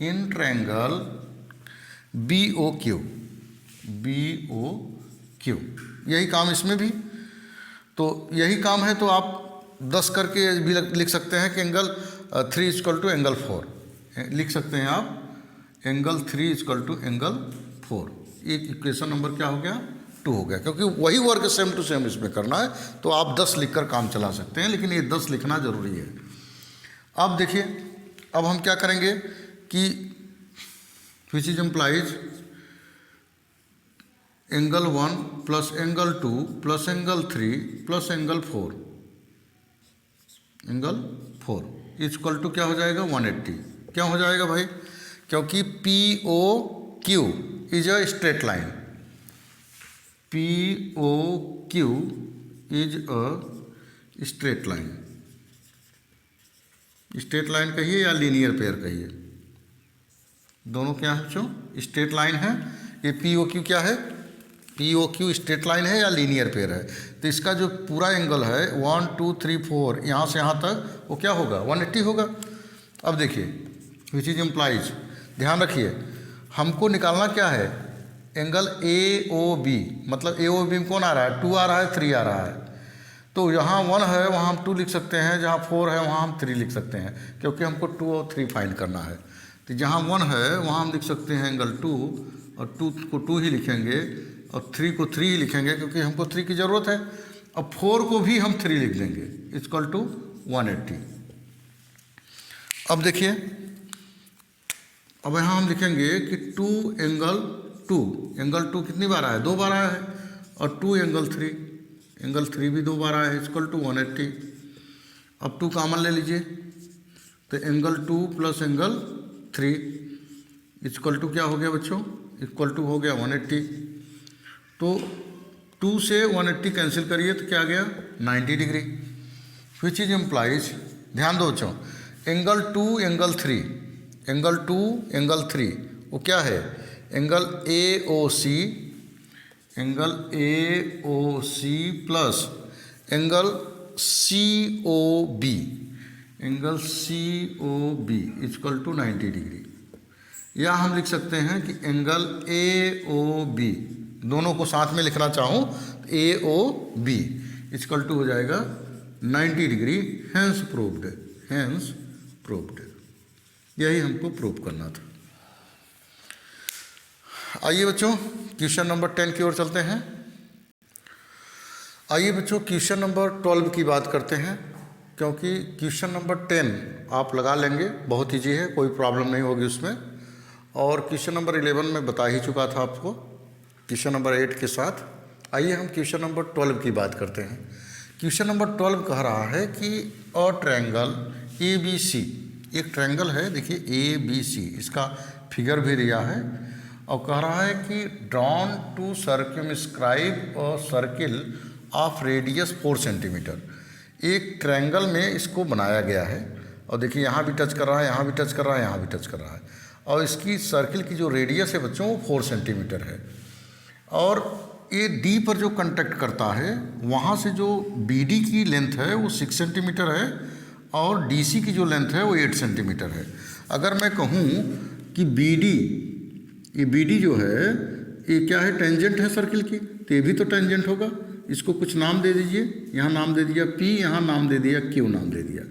in triangle BOQ, यही काम इसमें भी। तो यही काम है, तो आप 10 करके भी लिख सकते हैं कि एंगल 3 इक्वल टू एंगल 4, लिख सकते हैं आप एंगल 3 इक्वल टू एंगल 4। एक इक्वेशन नंबर क्या हो गया, 2 हो गया, क्योंकि वही वर्क सेम टू सेम इसमें करना है। तो आप 10 लिखकर काम चला सकते हैं, लेकिन ये 10 लिखना जरूरी है। अब देखिए, अब हम क्या करेंगे कि which is implies angle 1 plus angle 2 plus angle 3 plus angle 4, angle 4 equal to क्या हो जाएगा, 180। क्या हो जाएगा भाई, क्योंकि POQ is a straight line, POQ is a straight line, straight line कहिए या लीनियर पेयर कहिए, दोनों क्या है बच्चों, स्ट्रेट लाइन है। ये POQ क्या है, POQ स्ट्रेट लाइन है या लीनियर पेयर है। तो इसका जो पूरा एंगल है 1 2 3 4 यहाँ से यहाँ तक, वो क्या होगा, 180 होगा। अब देखिए, विच इज एम्प्लाइज, ध्यान रखिए, हमको निकालना क्या है, एंगल AOB, मतलब AOB में कौन आ रहा है, 2 आ रहा है, 3 आ रहा है। तो जहाँ 1 है वहाँ हम 2 लिख सकते हैं, जहाँ 4 है वहाँ हम 3 लिख सकते हैं, क्योंकि हमको 2 और 3 फाइंड करना है। तो जहाँ 1 है वहाँ हम लिख सकते हैं एंगल 2, और 2 को 2 ही लिखेंगे, और 3 को 3 ही लिखेंगे, क्योंकि हमको 3 की ज़रूरत है। अब 4 को भी हम 3 लिख देंगे, इक्वल टू 180। अब देखिए, अब यहाँ हम लिखेंगे कि 2 एंगल 2, एंगल 2 कितनी बार आया, 2 बार आया है, और 2 एंगल 3, एंगल 3 भी 2 बार आया है, इक्वल टू 180। अब 2 कॉमन ले लीजिए, तो angle 2 plus angle 3 equal to क्या हो गया बच्चों, इक्वल टू हो गया 180। तो 2 से 180 कैंसिल करिए तो क्या आ गया, 90 डिग्री। विच इज एम्प्लाइज, ध्यान दो बच्चों, एंगल 2 एंगल 3, एंगल 2 एंगल 3 वो क्या है, angle AOC, angle AOC plus angle COB, angle COB equal to 90 degree. या हम लिख सकते हैं कि एंगल AOB, दोनों को साथ में लिखना चाहूँ तो AOB इक्वल टू हो जाएगा 90 degree, hence proved, hence proved. यही हमको प्रूव करना था। आइए बच्चों क्वेश्चन नंबर 10 की ओर चलते हैं। आइए बच्चों क्वेश्चन नंबर 12 की बात करते हैं। क्योंकि क्वेश्चन नंबर 10 आप लगा लेंगे, बहुत ईजी है, कोई प्रॉब्लम नहीं होगी उसमें। और क्वेश्चन नंबर 11 में बता ही चुका था आपको क्वेश्चन नंबर 8 के साथ। आइए हम क्वेश्चन नंबर 12 की बात करते हैं। क्वेश्चन नंबर 12 कह रहा है कि अ ट्रायंगल ABC, एक ट्रायंगल है देखिए ABC, इसका फिगर भी दिया है और कह रहा है कि drawn to circumscribe a circle of radius 4 centimetre. एक ट्रायंगल में इसको बनाया गया है और देखिए यहाँ भी टच कर रहा है, यहाँ भी टच कर रहा है, यहाँ भी टच कर रहा है और इसकी सर्किल की जो रेडियस है बच्चों वो 4 सेंटीमीटर है। और ये डी पर जो कंटैक्ट करता है वहाँ से जो BD की लेंथ है वो 6 सेंटीमीटर है और DC की जो लेंथ है वो 8 सेंटीमीटर है। अगर मैं कहूँ कि BD, ये BD जो है ये क्या है, टेंजेंट है सर्किल की, तो ये भी तो टेंजेंट होगा। इसको कुछ नाम दे दीजिए, यहाँ नाम दे दिया P, यहाँ नाम दे दिया Q, नाम दे दिया,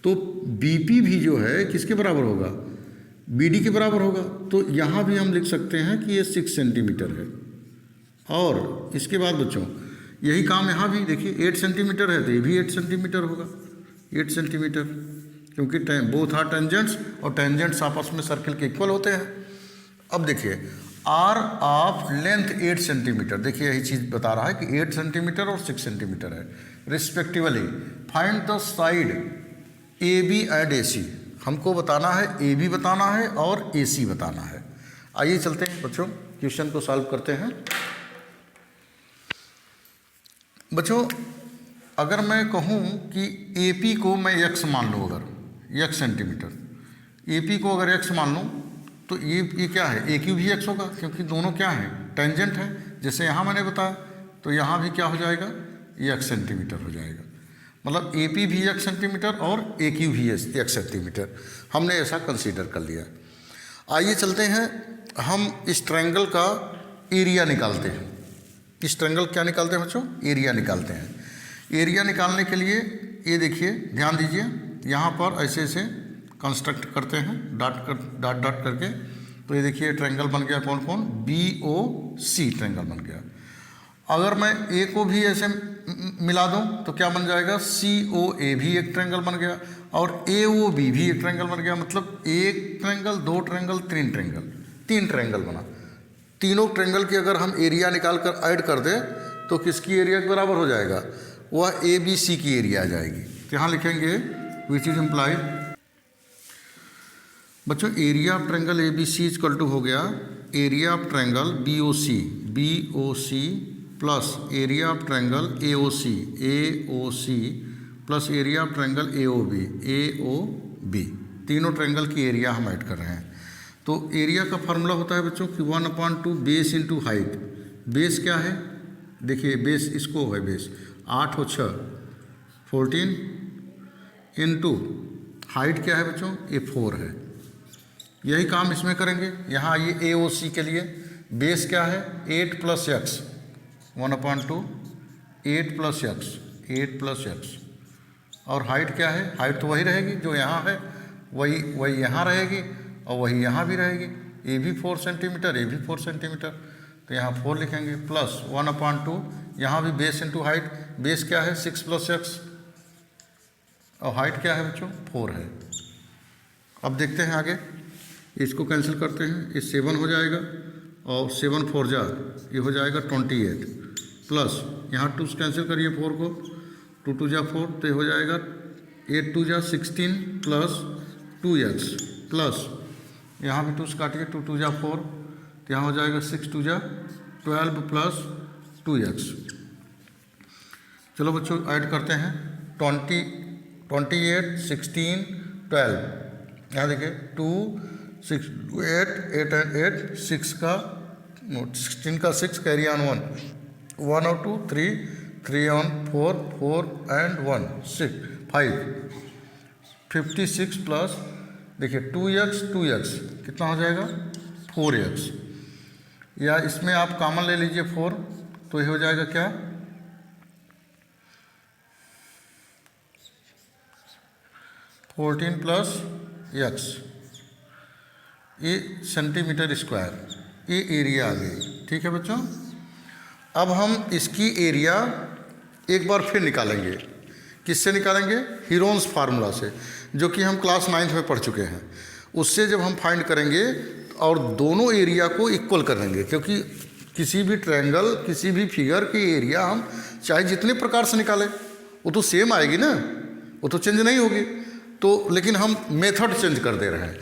तो BP भी जो है किसके बराबर होगा, BD के बराबर होगा। तो यहाँ भी हम लिख सकते हैं कि ये 6 सेंटीमीटर है। और इसके बाद बच्चों यही काम यहाँ भी देखिए 8 सेंटीमीटर है तो ये भी 8 सेंटीमीटर होगा, 8 सेंटीमीटर, क्योंकि बोथ आर टेंजेंट्स और टेंजेंट्स आपस में सर्किल के इक्वल होते हैं। अब देखिए आर ऑफ लेंथ 8 सेंटीमीटर, देखिए यही चीज़ बता रहा है कि 8 सेंटीमीटर और 6 सेंटीमीटर है respectively. Find the side AB and AC, हमको बताना है AB बताना है और AC बताना है। आइए चलते हैं बच्चों क्वेश्चन को सॉल्व करते हैं। बच्चों अगर मैं कहूँ कि AP को मैं x मान लूँ, अगर x सेंटीमीटर, AP को अगर x मान लूँ तो ये क्या है, AQ भी x होगा क्योंकि दोनों क्या हैं, टेंजेंट है। जैसे यहाँ मैंने बताया तो यहाँ भी क्या हो जाएगा, ये x सेंटीमीटर हो जाएगा। मतलब AP भी x सेंटीमीटर और AQ भी x सेंटीमीटर, हमने ऐसा कंसीडर कर लिया। आइए चलते हैं हम इस ट्रायंगल का एरिया निकालते हैं। इस ट्रायंगल क्या निकालते हैं बच्चों, एरिया निकालते हैं। एरिया निकालने के लिए ये देखिए ध्यान दीजिए, यहाँ पर ऐसे ऐसे कंस्ट्रक्ट करते हैं डॉट डॉट करके। तो ये देखिए ट्रायंगल बन गया, कौन कौन, BOC ट्रायंगल बन गया। अगर मैं A को भी ऐसे मिला दूं तो क्या बन जाएगा, COA भी एक ट्रायंगल बन गया और AOB भी एक ट्रायंगल बन गया। मतलब एक ट्रायंगल, दो ट्रायंगल, तीन ट्रायंगल, 3 ट्रायंगल बना। तीनों ट्रायंगल की अगर हम एरिया निकाल कर ऐड कर दें तो किसकी एरिया के बराबर हो जाएगा, वह ABC की एरिया आ जाएगी। तो यहाँ लिखेंगे विच इज इम्प्लाइड, बच्चों area of triangle ABC equal to हो गया area of triangle BOC plus area of triangle AOC plus area of triangle AOB। तीनों ट्रायंगल की एरिया हम ऐड कर रहे हैं। तो एरिया का फार्मूला होता है बच्चों कि 1/2 बेस इंटू हाइट। बेस क्या है, देखिए बेस इसको है, बेस 8 और 6 14 इंटू हाइट क्या है बच्चों, ये 4 है। यही काम इसमें करेंगे। यहाँ ये AOC के लिए बेस क्या है, 8 + x, 1/2 8 + x और हाइट क्या है, हाइट तो वही रहेगी जो यहाँ है, वही यहाँ रहेगी और वही यहाँ भी रहेगी। ये भी 4 सेंटीमीटर, ये भी 4 सेंटीमीटर, तो यहाँ 4 लिखेंगे प्लस 1/2, यहाँ भी बेस इंटू हाइट। बेस क्या है 6 + x और हाइट क्या है बच्चों 4 है। अब देखते हैं आगे, इसको कैंसिल करते हैं, ये 7 हो जाएगा और 7 4 जा, ये हो जाएगा 28 प्लस यहाँ 2 कैंसिल करिए 4 को, 2 2 जा 4 तो ये हो जाएगा 8 2 जा 16 प्लस 2x प्लस यहाँ भी 2 काटिए, 2 2 जा 4 तो यहाँ हो जाएगा 6 2 जा 12 प्लस 2x। चलो बच्चों ऐड करते हैं 28 16 12, यहाँ देखिए 2 6 8 8 and 8 6 का 16 का 6 कैरी ऑन 1 और 2 3 on 4 and 1 6 5 56 प्लस देखिए 2x कितना हो जाएगा 4x, या इसमें आप कॉमन ले लीजिए 4 तो ये हो जाएगा क्या 14 प्लस x, ये सेंटीमीटर स्क्वायर, ये एरिया आ गई। ठीक है बच्चों, अब हम इसकी एरिया एक बार फिर निकालेंगे किससे निकालेंगे? हीरोन्स फार्मूला से, जो कि हम क्लास 9th में पढ़ चुके हैं। उससे जब हम फाइंड करेंगे और दोनों एरिया को इक्वल कर देंगे, क्योंकि किसी भी ट्रायंगल, किसी भी फिगर की एरिया हम चाहे जितने प्रकार से निकालें वो तो सेम आएगी ना, वो तो चेंज नहीं होगी। तो लेकिन हम मेथड चेंज कर दे रहे हैं।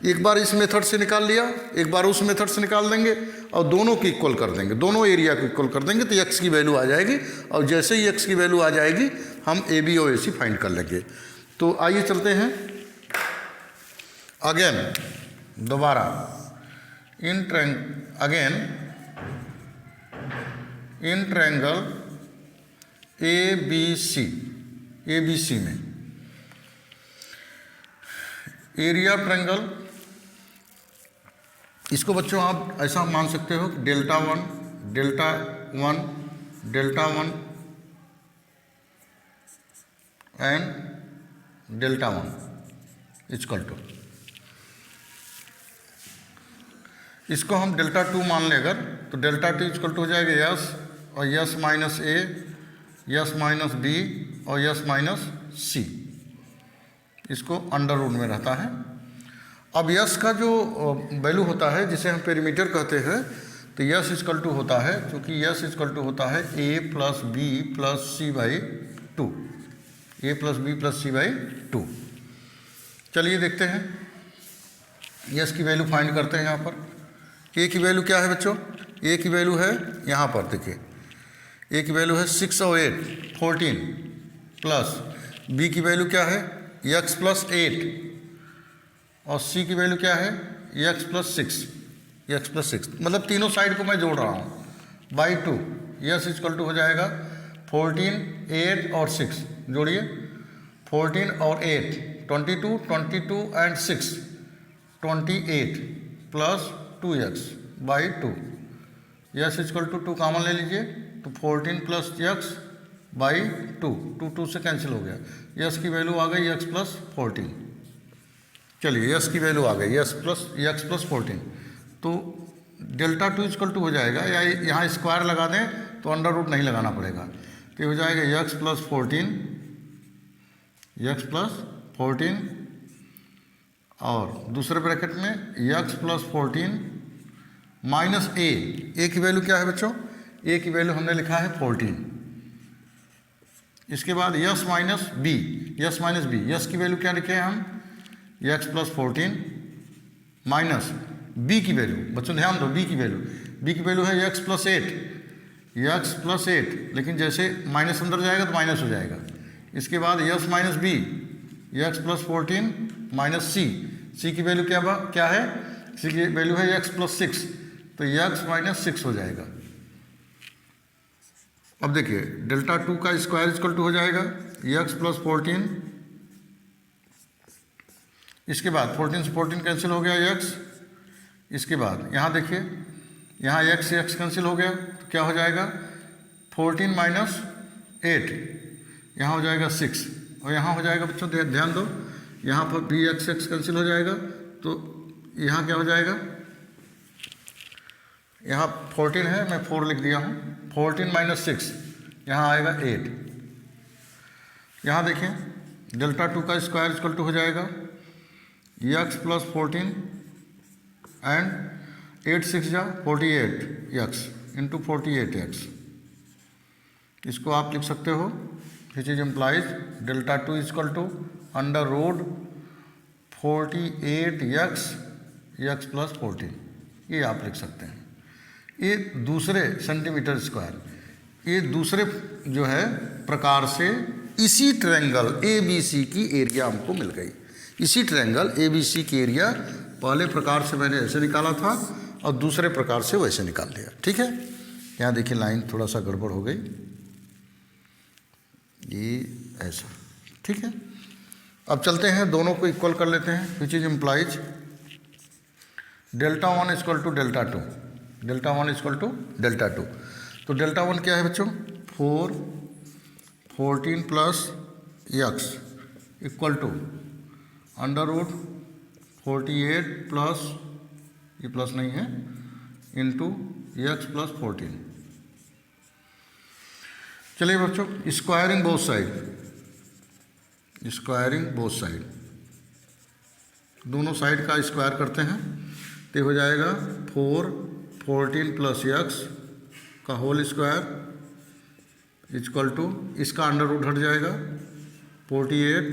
एक बार इस मेथड से निकाल लिया, एक बार उस मेथड से निकाल देंगे और दोनों को इक्वल कर देंगे, दोनों एरिया को इक्वल कर देंगे तो एक्स की वैल्यू आ जाएगी। और जैसे ही एक्स की वैल्यू आ जाएगी हम ए बी और ए सी फाइंड कर लेंगे। तो आइए चलते हैं अगेन, दोबारा इन ट्रायंगल ए बी सी में एरिया ट्रायंगल, इसको बच्चों आप ऐसा मान सकते हो delta one and delta one equal to, इसको हम डेल्टा टू मान लें अगर, तो डेल्टा टू इक्वल टू हो जाएगा यस और यस माइनस ए, यस माइनस बी और यस माइनस सी। इसको अंडर रूट में रहता है। अब यस का जो वैल्यू होता है जिसे हम पेरीमीटर कहते हैं, तो यस इक्वल टू होता है, क्योंकि यस इक्वल टू होता है A plus B plus C by two, A plus B plus C by two. चलिए देखते हैं, यस की वैल्यू फाइंड करते हैं। यहाँ पर ए की वैल्यू क्या है बच्चों? ए की वैल्यू है यहाँ पर देखिए, ए की वैल्यू है 6 और 8 14 प्लस बी की वैल्यू क्या है एक्स प्लस 8 और सी की वैल्यू क्या है एक्स प्लस 6, मतलब तीनों साइड को मैं जोड़ रहा हूँ बाई 2। यस इक्वल टू हो जाएगा 14 8 और 6, जोड़िए 14 और 8 22 and 6 28 plus 2x by 2। Yes equal to 2 common ले लीजिए, तो 14 प्लस x बाई 2 से कैंसिल हो गया। यस की वैल्यू आ गई x प्लस 14। चलिए यस की वैल्यू आ गई x प्लस 14, तो डेल्टा टू इक्वल टू हो जाएगा, या यहाँ स्क्वायर लगा दें तो अंडर रूट नहीं लगाना पड़ेगा, तो हो जाएगा x प्लस 14 और दूसरे ब्रैकेट में x प्लस 14 माइनस ए की वैल्यू क्या है बच्चों? ए की वैल्यू हमने लिखा है 14। इसके बाद यस माइनस बी, यस की वैल्यू क्या लिखे हैं हम? एक्स प्लस 14 माइनस बी की वैल्यू, बच्चों ध्यान दो, बी की वैल्यू है एक्स प्लस 8, लेकिन जैसे माइनस अंदर जाएगा तो माइनस हो जाएगा। इसके बाद S minus B, X plus 14 minus C की वैल्यू क्या है? सी की वैल्यू है एक्स प्लस 6, तो एक्स माइनस 6 हो जाएगा। अब देखिए डेल्टा टू का स्क्वायर इक्वल टू हो जाएगा एक्स प्लस 14, इसके बाद 14 से 14 कैंसिल हो गया एक्स। इसके बाद यहाँ देखिए, यहाँ एक्स से एक्स कैंसिल हो गया, तो क्या हो जाएगा 14 माइनस 8, यहाँ हो जाएगा 6 और यहाँ हो जाएगा बच्चों ध्यान दो, यहाँ पर भी एक्स कैंसिल हो जाएगा, तो यहाँ क्या हो जाएगा, यहाँ 14 है, मैं 4 लिख दिया हूँ, 14 माइनस 6 यहाँ आएगा 8। यहाँ देखें डेल्टा टू का स्क्वायर इक्वल टू हो जाएगा एक्स प्लस 14 एंड 8 6 जा 48 एक्स इंटू 48x। इसको आप लिख सकते हो which is implies delta two equal to under root 48x plus 14, ये आप लिख सकते हैं। ये दूसरे सेंटीमीटर स्क्वायर, ये दूसरे जो है प्रकार से इसी ट्रायंगल ABC की एरिया हमको मिल गई। इसी ट्रायंगल ABC की एरिया पहले प्रकार से मैंने ऐसे निकाला था और दूसरे प्रकार से वैसे निकाल लिया। ठीक है, यहाँ देखिए लाइन थोड़ा सा गड़बड़ हो गई, ये ऐसा। ठीक है, अब चलते हैं दोनों को इक्वल कर लेते हैं, which is implies delta one equal to delta two, तो डेल्टा वन क्या है बच्चों 14 plus x equal to under root 48 plus, ये प्लस नहीं है, इंटू एक्स प्लस 14। चलिए बच्चों squaring both side, squaring both side, दोनों साइड का स्क्वायर करते हैं तो हो जाएगा 14 प्लस एक्स का होल स्क्वायर इक्वल टू, इसका अंडर रूट हट जाएगा 48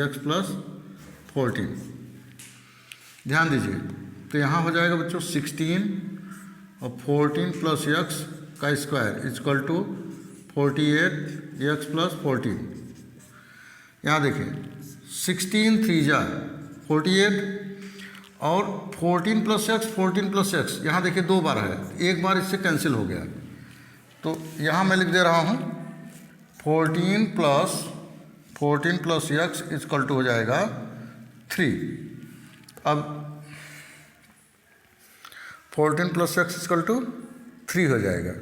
एक्स प्लस 14। ध्यान दीजिए, तो यहाँ हो जाएगा बच्चों 16 और 14 प्लस एक्स का square equal to 48 x plus 14। यहाँ देखिए 16 3 जा 48 और 14 प्लस एक्स, यहाँ देखिए 2 बार है, एक बार इससे कैंसिल हो गया, तो यहाँ मैं लिख दे रहा हूँ 14 प्लस एक्स इक्वल टू हो जाएगा 3। अब 14 प्लस एक्स इक्वल टू 3 हो जाएगा।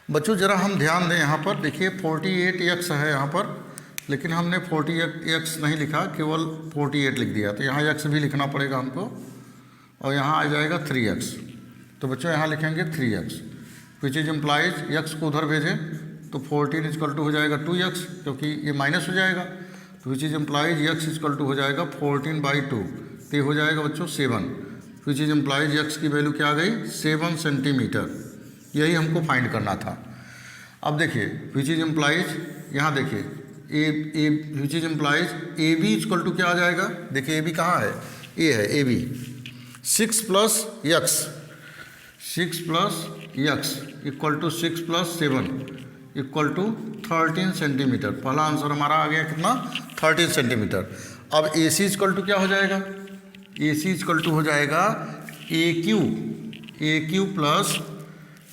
बच्चों ज़रा हम ध्यान दें, यहाँ पर देखिए 48 एक्स है यहाँ पर, लेकिन हमने 48 एक्स नहीं लिखा, केवल 48 लिख दिया, तो यहाँ एक्स भी लिखना पड़ेगा हमको, और यहाँ आ जाएगा 3x। तो बच्चों यहाँ लिखेंगे 3x, which is implies x को उधर भेजें तो 14 इक्वल टू हो जाएगा 2x, क्योंकि ये माइनस हो जाएगा, तो which is implies x equal to हो जाएगा 14/2, तो ये हो जाएगा बच्चों 7, विच इज इम्प्लाइज एक्स की वैल्यू क्या आ गई 7 सेंटीमीटर, यही हमको फाइंड करना था। अब देखिए विच इज इम्प्लाइज, यहाँ देखिए A which is implies A B equal to क्या आ जाएगा, देखिए ए बी कहाँ है, ए है A B, 6 plus x equal to 6 plus 7 equal to 13 centimetre. पहला आंसर हमारा आ गया कितना 13 सेंटीमीटर। अब ए सी इक्वल टू क्या हो जाएगा, ए सी इक्वल टू हो जाएगा ए क्यू प्लस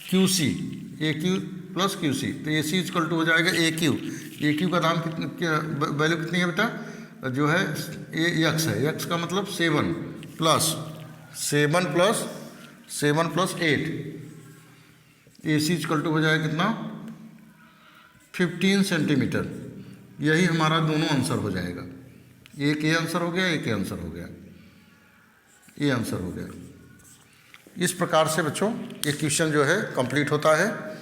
क्यू सी, ए क्यू प्लस क्यू सी, तो ए सी इक्वल टू हो जाएगा ए क्यू का दाम वैल्यू कितनी है बेटा, जो है एक्स है, एक्स का मतलब 7 plus 8, A C equal to हो जाएगा कितना 15 सेंटीमीटर। यही हमारा दोनों आंसर हो जाएगा, एक ये आंसर हो गया, एक ये आंसर हो गया, ये आंसर हो गया। इस प्रकार से बच्चों ये क्वेश्चन जो है कंप्लीट होता है।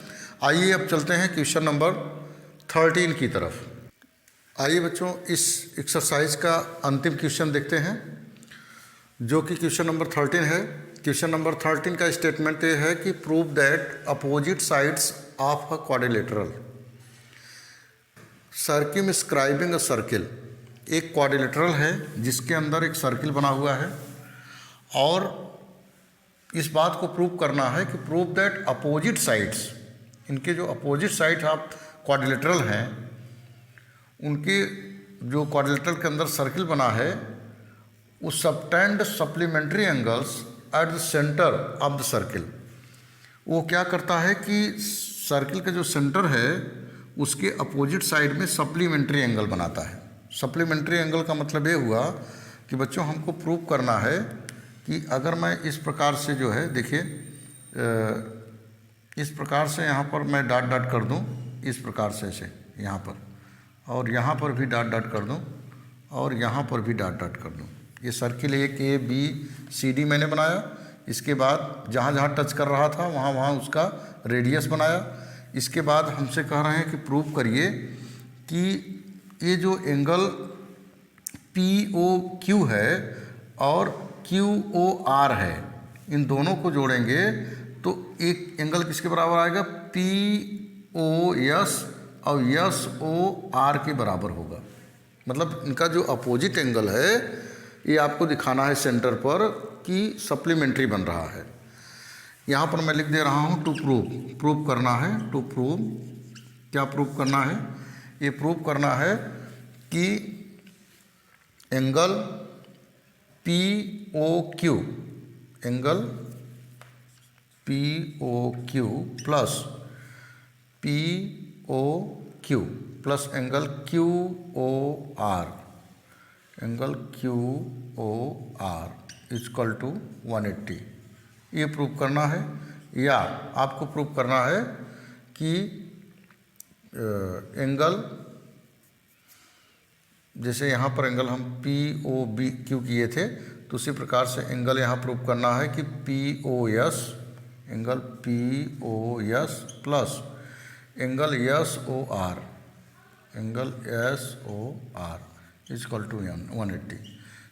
आइए अब चलते हैं क्वेश्चन नंबर 13 की तरफ। आइए बच्चों इस एक्सरसाइज का अंतिम क्वेश्चन देखते हैं, जो कि क्वेश्चन नंबर 13 है। क्वेश्चन नंबर 13 का स्टेटमेंट ये है कि prove that opposite sides of a quadrilateral circumscribing a circle, एक क्वाड्रिलेटरल है जिसके अंदर एक सर्किल बना हुआ है, और इस बात को प्रूव करना है कि प्रूव दैट अपोजिट साइड्स, इनके जो अपोजिट साइड ऑफ क्वाड्रिलेटरल हैं, उनके जो क्वाड्रिलेटरल के अंदर सर्किल बना है, उस subtend supplementary angles at the centre of the circle. वो क्या करता है कि सर्किल का जो सेंटर है उसके अपोजिट साइड में सप्लीमेंट्री एंगल बनाता है। सप्लीमेंट्री एंगल का मतलब ये हुआ कि बच्चों हमको प्रूव करना है कि अगर मैं इस प्रकार से जो है, देखिए इस प्रकार से यहाँ पर मैं डॉट डॉट कर दूँ, इस प्रकार से ऐसे यहाँ पर, और यहाँ पर भी डॉट डॉट कर दूँ, और यहाँ पर भी डॉट डॉट कर दूँ। ये सर्किल एक ए बी सी डी मैंने बनाया, इसके बाद जहाँ जहाँ टच कर रहा था वहाँ वहाँ उसका रेडियस बनाया। इसके बाद हमसे कह रहे हैं कि प्रूव करिए कि ये जो एंगल पी ओ क्यू है और क्यू ओ आर है, इन दोनों को जोड़ेंगे तो एक एंगल किसके बराबर आएगा, पी ओ एस और एस ओ आर के बराबर होगा। मतलब इनका जो अपोजिट एंगल है ये आपको दिखाना है सेंटर पर कि सप्लीमेंट्री बन रहा है। यहाँ पर मैं लिख दे रहा हूँ टू प्रूव करना है। टू प्रूव, क्या प्रूव करना है, ये प्रूव करना है कि angle P O Q, angle P O Q plus P O Q plus angle Q O R, angle Q O R equal to 180, ये प्रूव करना है। या आपको प्रूव करना है कि एंगल, जैसे यहाँ पर एंगल हम पी ओ बी क्यू किए थे, तो उसी प्रकार से एंगल यहाँ प्रूव करना है कि P O S, angle P O S plus angle S O R, angle S O R equal to 180।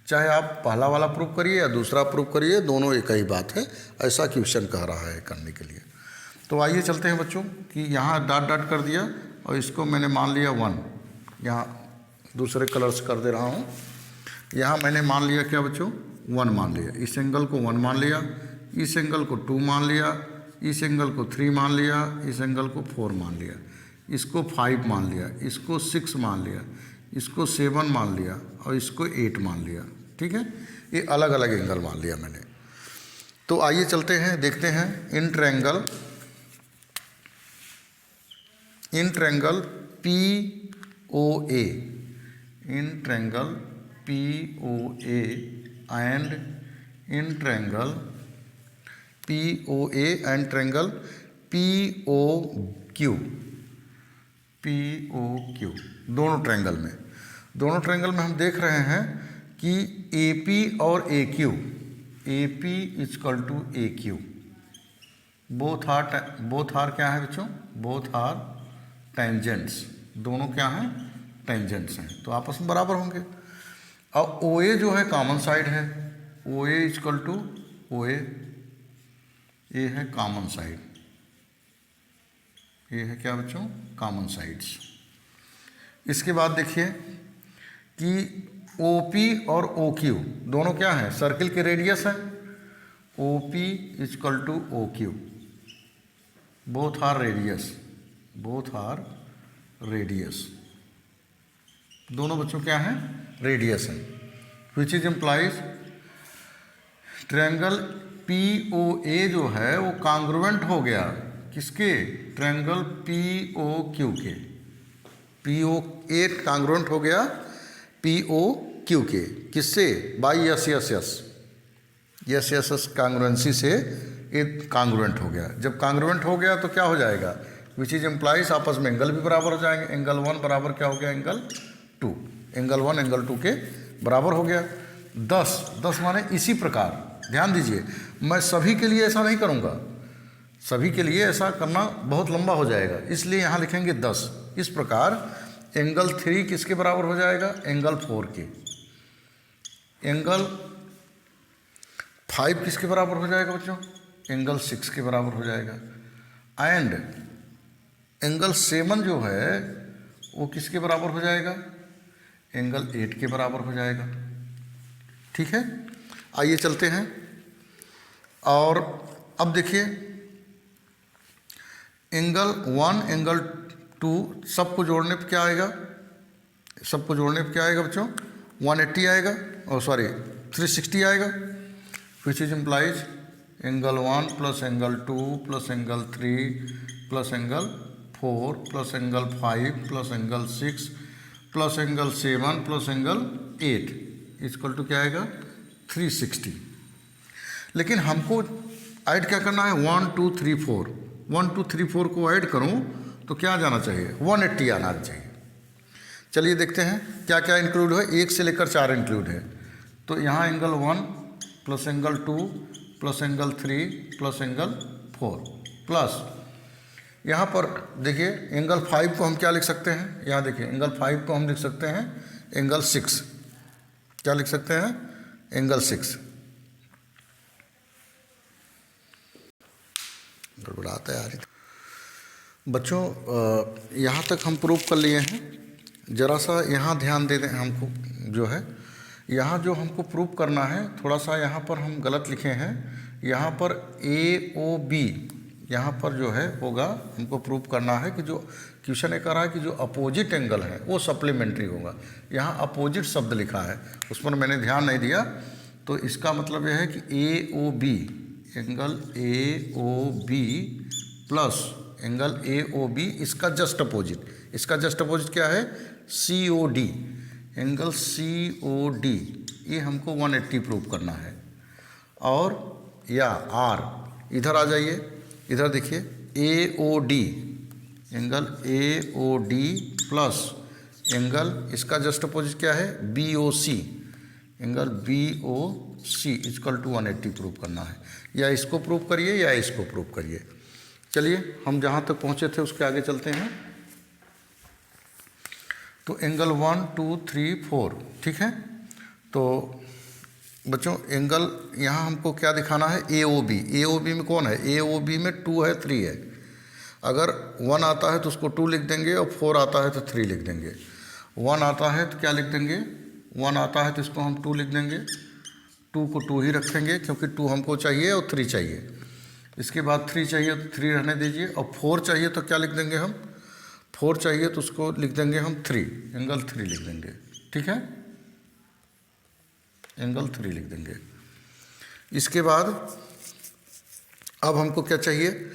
चाहे आप पहला वाला प्रूव करिए या दूसरा प्रूव करिए, दोनों एक ही बात है, ऐसा क्वेश्चन कह रहा है करने के लिए। तो आइए चलते हैं बच्चों कि यहाँ डॉट डॉट कर दिया और इसको मैंने मान लिया 1, यहाँ दूसरे कलर्स कर दे रहा हूँ। यहाँ मैंने मान लिया क्या बच्चों, 1 मान लिया, इस एंगल को 1 मान लिया, इस एंगल को 2 मान लिया, इस एंगल को 3 मान लिया, इस एंगल को 4 मान लिया, इसको 5 मान लिया, इसको 6 मान लिया, इसको 7 मान लिया और इसको 8 मान लिया। ठीक है, ये अलग अलग एंगल मान लिया मैंने। तो आइए चलते हैं, देखते हैं in triangle P O A, in triangle P O A and in triangle P O A and triangle P O Q, P O Q, दोनों ट्रायंगल में हम देख रहे हैं कि ए पी और A Q, A P equal to A Q, both are क्या है बच्चों, बोथ आर टेंजेंट्स, दोनों क्या हैं, टेंजेंट्स हैं, तो आपस में बराबर होंगे। अब ओ ए जो है कॉमन साइड है, ओ ए इजकल टू ओ ए, ये है कॉमन साइड, ये है क्या बच्चों, कॉमन साइड्स। इसके बाद देखिए कि ओ पी और ओ क्यू दोनों क्या हैं, सर्किल के रेडियस हैं, O P equal to O Q, both are radius, both are radius, दोनों बच्चों क्या हैं, रेडियस हैं, which is implies triangle P O A जो है वो कॉन्ग्रुएंट हो गया किसके, ट्रायंगल पी ओ क्यू के, पी ओ ए कॉन्ग्रुएंट हो गया पी ओ क्यू के, किससे, by S S S S S S congruency से ये कॉन्ग्रुएंट हो गया। जब कॉन्ग्रुएंट हो गया तो क्या हो जाएगा, विच इज इम्प्लाइज आपस में एंगल भी बराबर हो जाएंगे, एंगल 1 बराबर क्या हो गया, एंगल 2, एंगल 1 एंगल 2 के बराबर हो गया। 10 माने इसी प्रकार, ध्यान दीजिए मैं सभी के लिए ऐसा नहीं करूँगा, सभी के लिए ऐसा करना बहुत लंबा हो जाएगा, इसलिए यहाँ लिखेंगे 10। इस प्रकार एंगल 3 किसके बराबर हो जाएगा, एंगल 4 के, एंगल 5 किसके बराबर हो जाएगा बच्चों, एंगल 6 के बराबर हो जाएगा, एंड एंगल 7 जो है वो किसके बराबर हो जाएगा, एंगल 8 के बराबर हो जाएगा। ठीक है, आइए चलते हैं और अब देखिए एंगल 1 एंगल 2 सबको जोड़ने पर क्या आएगा, सबको जोड़ने पर क्या आएगा बच्चों, 180 आएगा, और सॉरी 360 आएगा, which is implies angle 1 plus angle 2 plus angle 3 plus angle 4 plus angle 5 plus angle 6 plus angle 7 plus angle 8 equal to क्या आएगा, 360। लेकिन हमको ऐड क्या करना है, 1 2 3 4, 1 2 3 4 को ऐड करूं तो क्या जाना चाहिए, 180 आना चाहिए। चलिए देखते हैं क्या क्या इंक्लूड है, 1 से लेकर 4 इंक्लूड है। तो यहाँ angle 1 plus angle 2 plus angle 3 plus angle 4 plus यहाँ पर देखिए एंगल 5 को हम क्या लिख सकते हैं, यहाँ देखिए एंगल 5 को हम लिख सकते हैं एंगल 6, क्या लिख सकते हैं, एंगल 6। गड़बड़ाता है यार बच्चों, यहाँ तक हम प्रूव कर लिए हैं। ज़रा सा यहाँ ध्यान दे दें, हमको जो है यहाँ जो हमको प्रूव करना है, थोड़ा सा यहाँ पर हम गलत लिखे हैं। यहाँ पर ए ओ बी यहाँ पर जो है होगा, हमको प्रूव करना है कि जो क्वेश्चन ये कह रहा है कि जो अपोजिट एंगल है वो सप्लीमेंट्री होगा। यहाँ अपोजिट शब्द लिखा है, उस पर मैंने ध्यान नहीं दिया। तो इसका मतलब यह है कि A O B, angle A O B plus angle A O B, इसका जस्ट अपोजिट, इसका जस्ट अपोजिट क्या है, C O D, angle C O D, ये हमको 180 प्रूव करना है। और या आर, इधर आ जाइए, इधर देखिए A O D, angle A O D plus angle इसका जस्ट अपोजिट क्या है, B O C, angle B O C equal to 180 prove करना है। या इसको प्रूव करिए या इसको प्रूव करिए। चलिए हम जहाँ तक पहुँचे थे उसके आगे चलते हैं। तो एंगल 1 2 3 4, ठीक है। तो बच्चों एंगल यहाँ हमको क्या दिखाना है, AOB। AOB में कौन है, AOB में 2 है 3 है। अगर 1 आता है तो उसको 2 लिख देंगे और 4 आता है तो 3 लिख देंगे। 1 आता है तो क्या लिख देंगे, 1 आता है तो इसको हम 2 लिख देंगे, 2 को 2 ही रखेंगे क्योंकि 2 हमको चाहिए और 3 चाहिए। इसके बाद 3 चाहिए तो 3 रहने दीजिए, और 4 चाहिए तो क्या लिख देंगे हम, 4 चाहिए तो उसको लिख देंगे हम 3, एंगल 3 लिख देंगे, ठीक है, एंगल 3 लिख देंगे। इसके बाद अब हमको क्या चाहिए,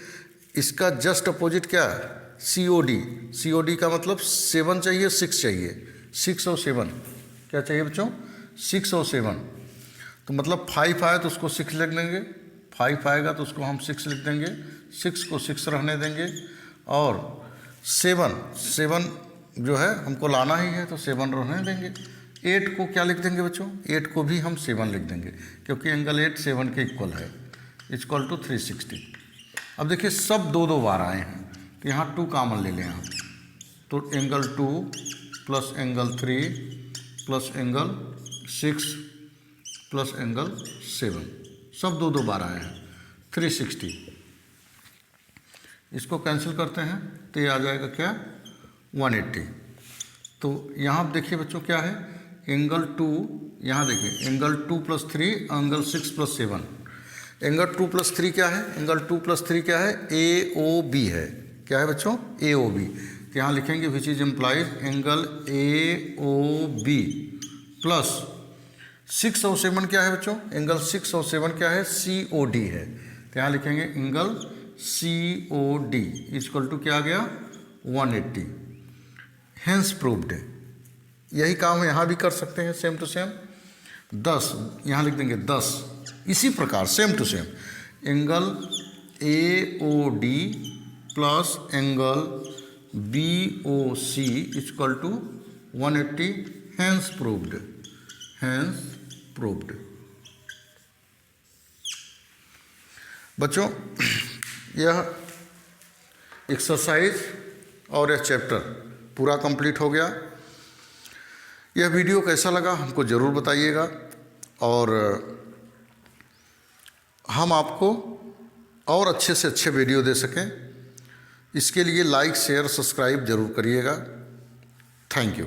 इसका जस्ट अपोजिट क्या है, COD। COD का मतलब 7 चाहिए, 6 चाहिए, 6 और 7 क्या चाहिए बच्चों, 6 और 7। तो मतलब 5 आए तो उसको 6 लिख देंगे, 5 आएगा तो उसको हम 6 लिख देंगे, 6 को 6 रहने देंगे, और 7 जो है हमको लाना ही है तो 7 रहने देंगे। 8 को क्या लिख देंगे बच्चों, 8 को भी हम 7 लिख देंगे क्योंकि एंगल 8 7 के इक्वल है, इक्वल टू 360। अब देखिए सब 2 बार आए हैं तो यहाँ 2 कॉमन ले लें आप, तो angle 2 plus angle 3 plus angle 6 plus angle 7, सब 2 बार आए हैं, 360। इसको कैंसिल करते हैं तो ये आ जाएगा क्या, 180। तो यहाँ आप देखिए बच्चों क्या है, एंगल 2, यहाँ देखिए angle 2 plus 3, angle 6 plus 7। Angle 2 plus 3 क्या है, एंगल 2 प्लस 3 क्या है, AOB है। क्या है बच्चों, AOB। तो यहाँ लिखेंगे which is implies angle AOB plus 6 और 7 क्या है बच्चों, एंगल 6 और 7 क्या है, COD है। तो यहाँ लिखेंगे एंगल COD इक्वल टू क्या आ गया, 180। Hence proved. यही काम यहाँ भी कर सकते हैं, सेम टू सेम। 10 यहाँ लिख देंगे 10। इसी प्रकार same to same angle AOD plus angle BOC equal to 180, hence proved, hence proved. बच्चों यह एक्सरसाइज और यह चैप्टर पूरा कंप्लीट हो गया। यह वीडियो कैसा लगा हमको ज़रूर बताइएगा, और हम आपको और अच्छे से अच्छे वीडियो दे सकें, इसके लिए लाइक शेयर सब्सक्राइब ज़रूर करिएगा। Thank you.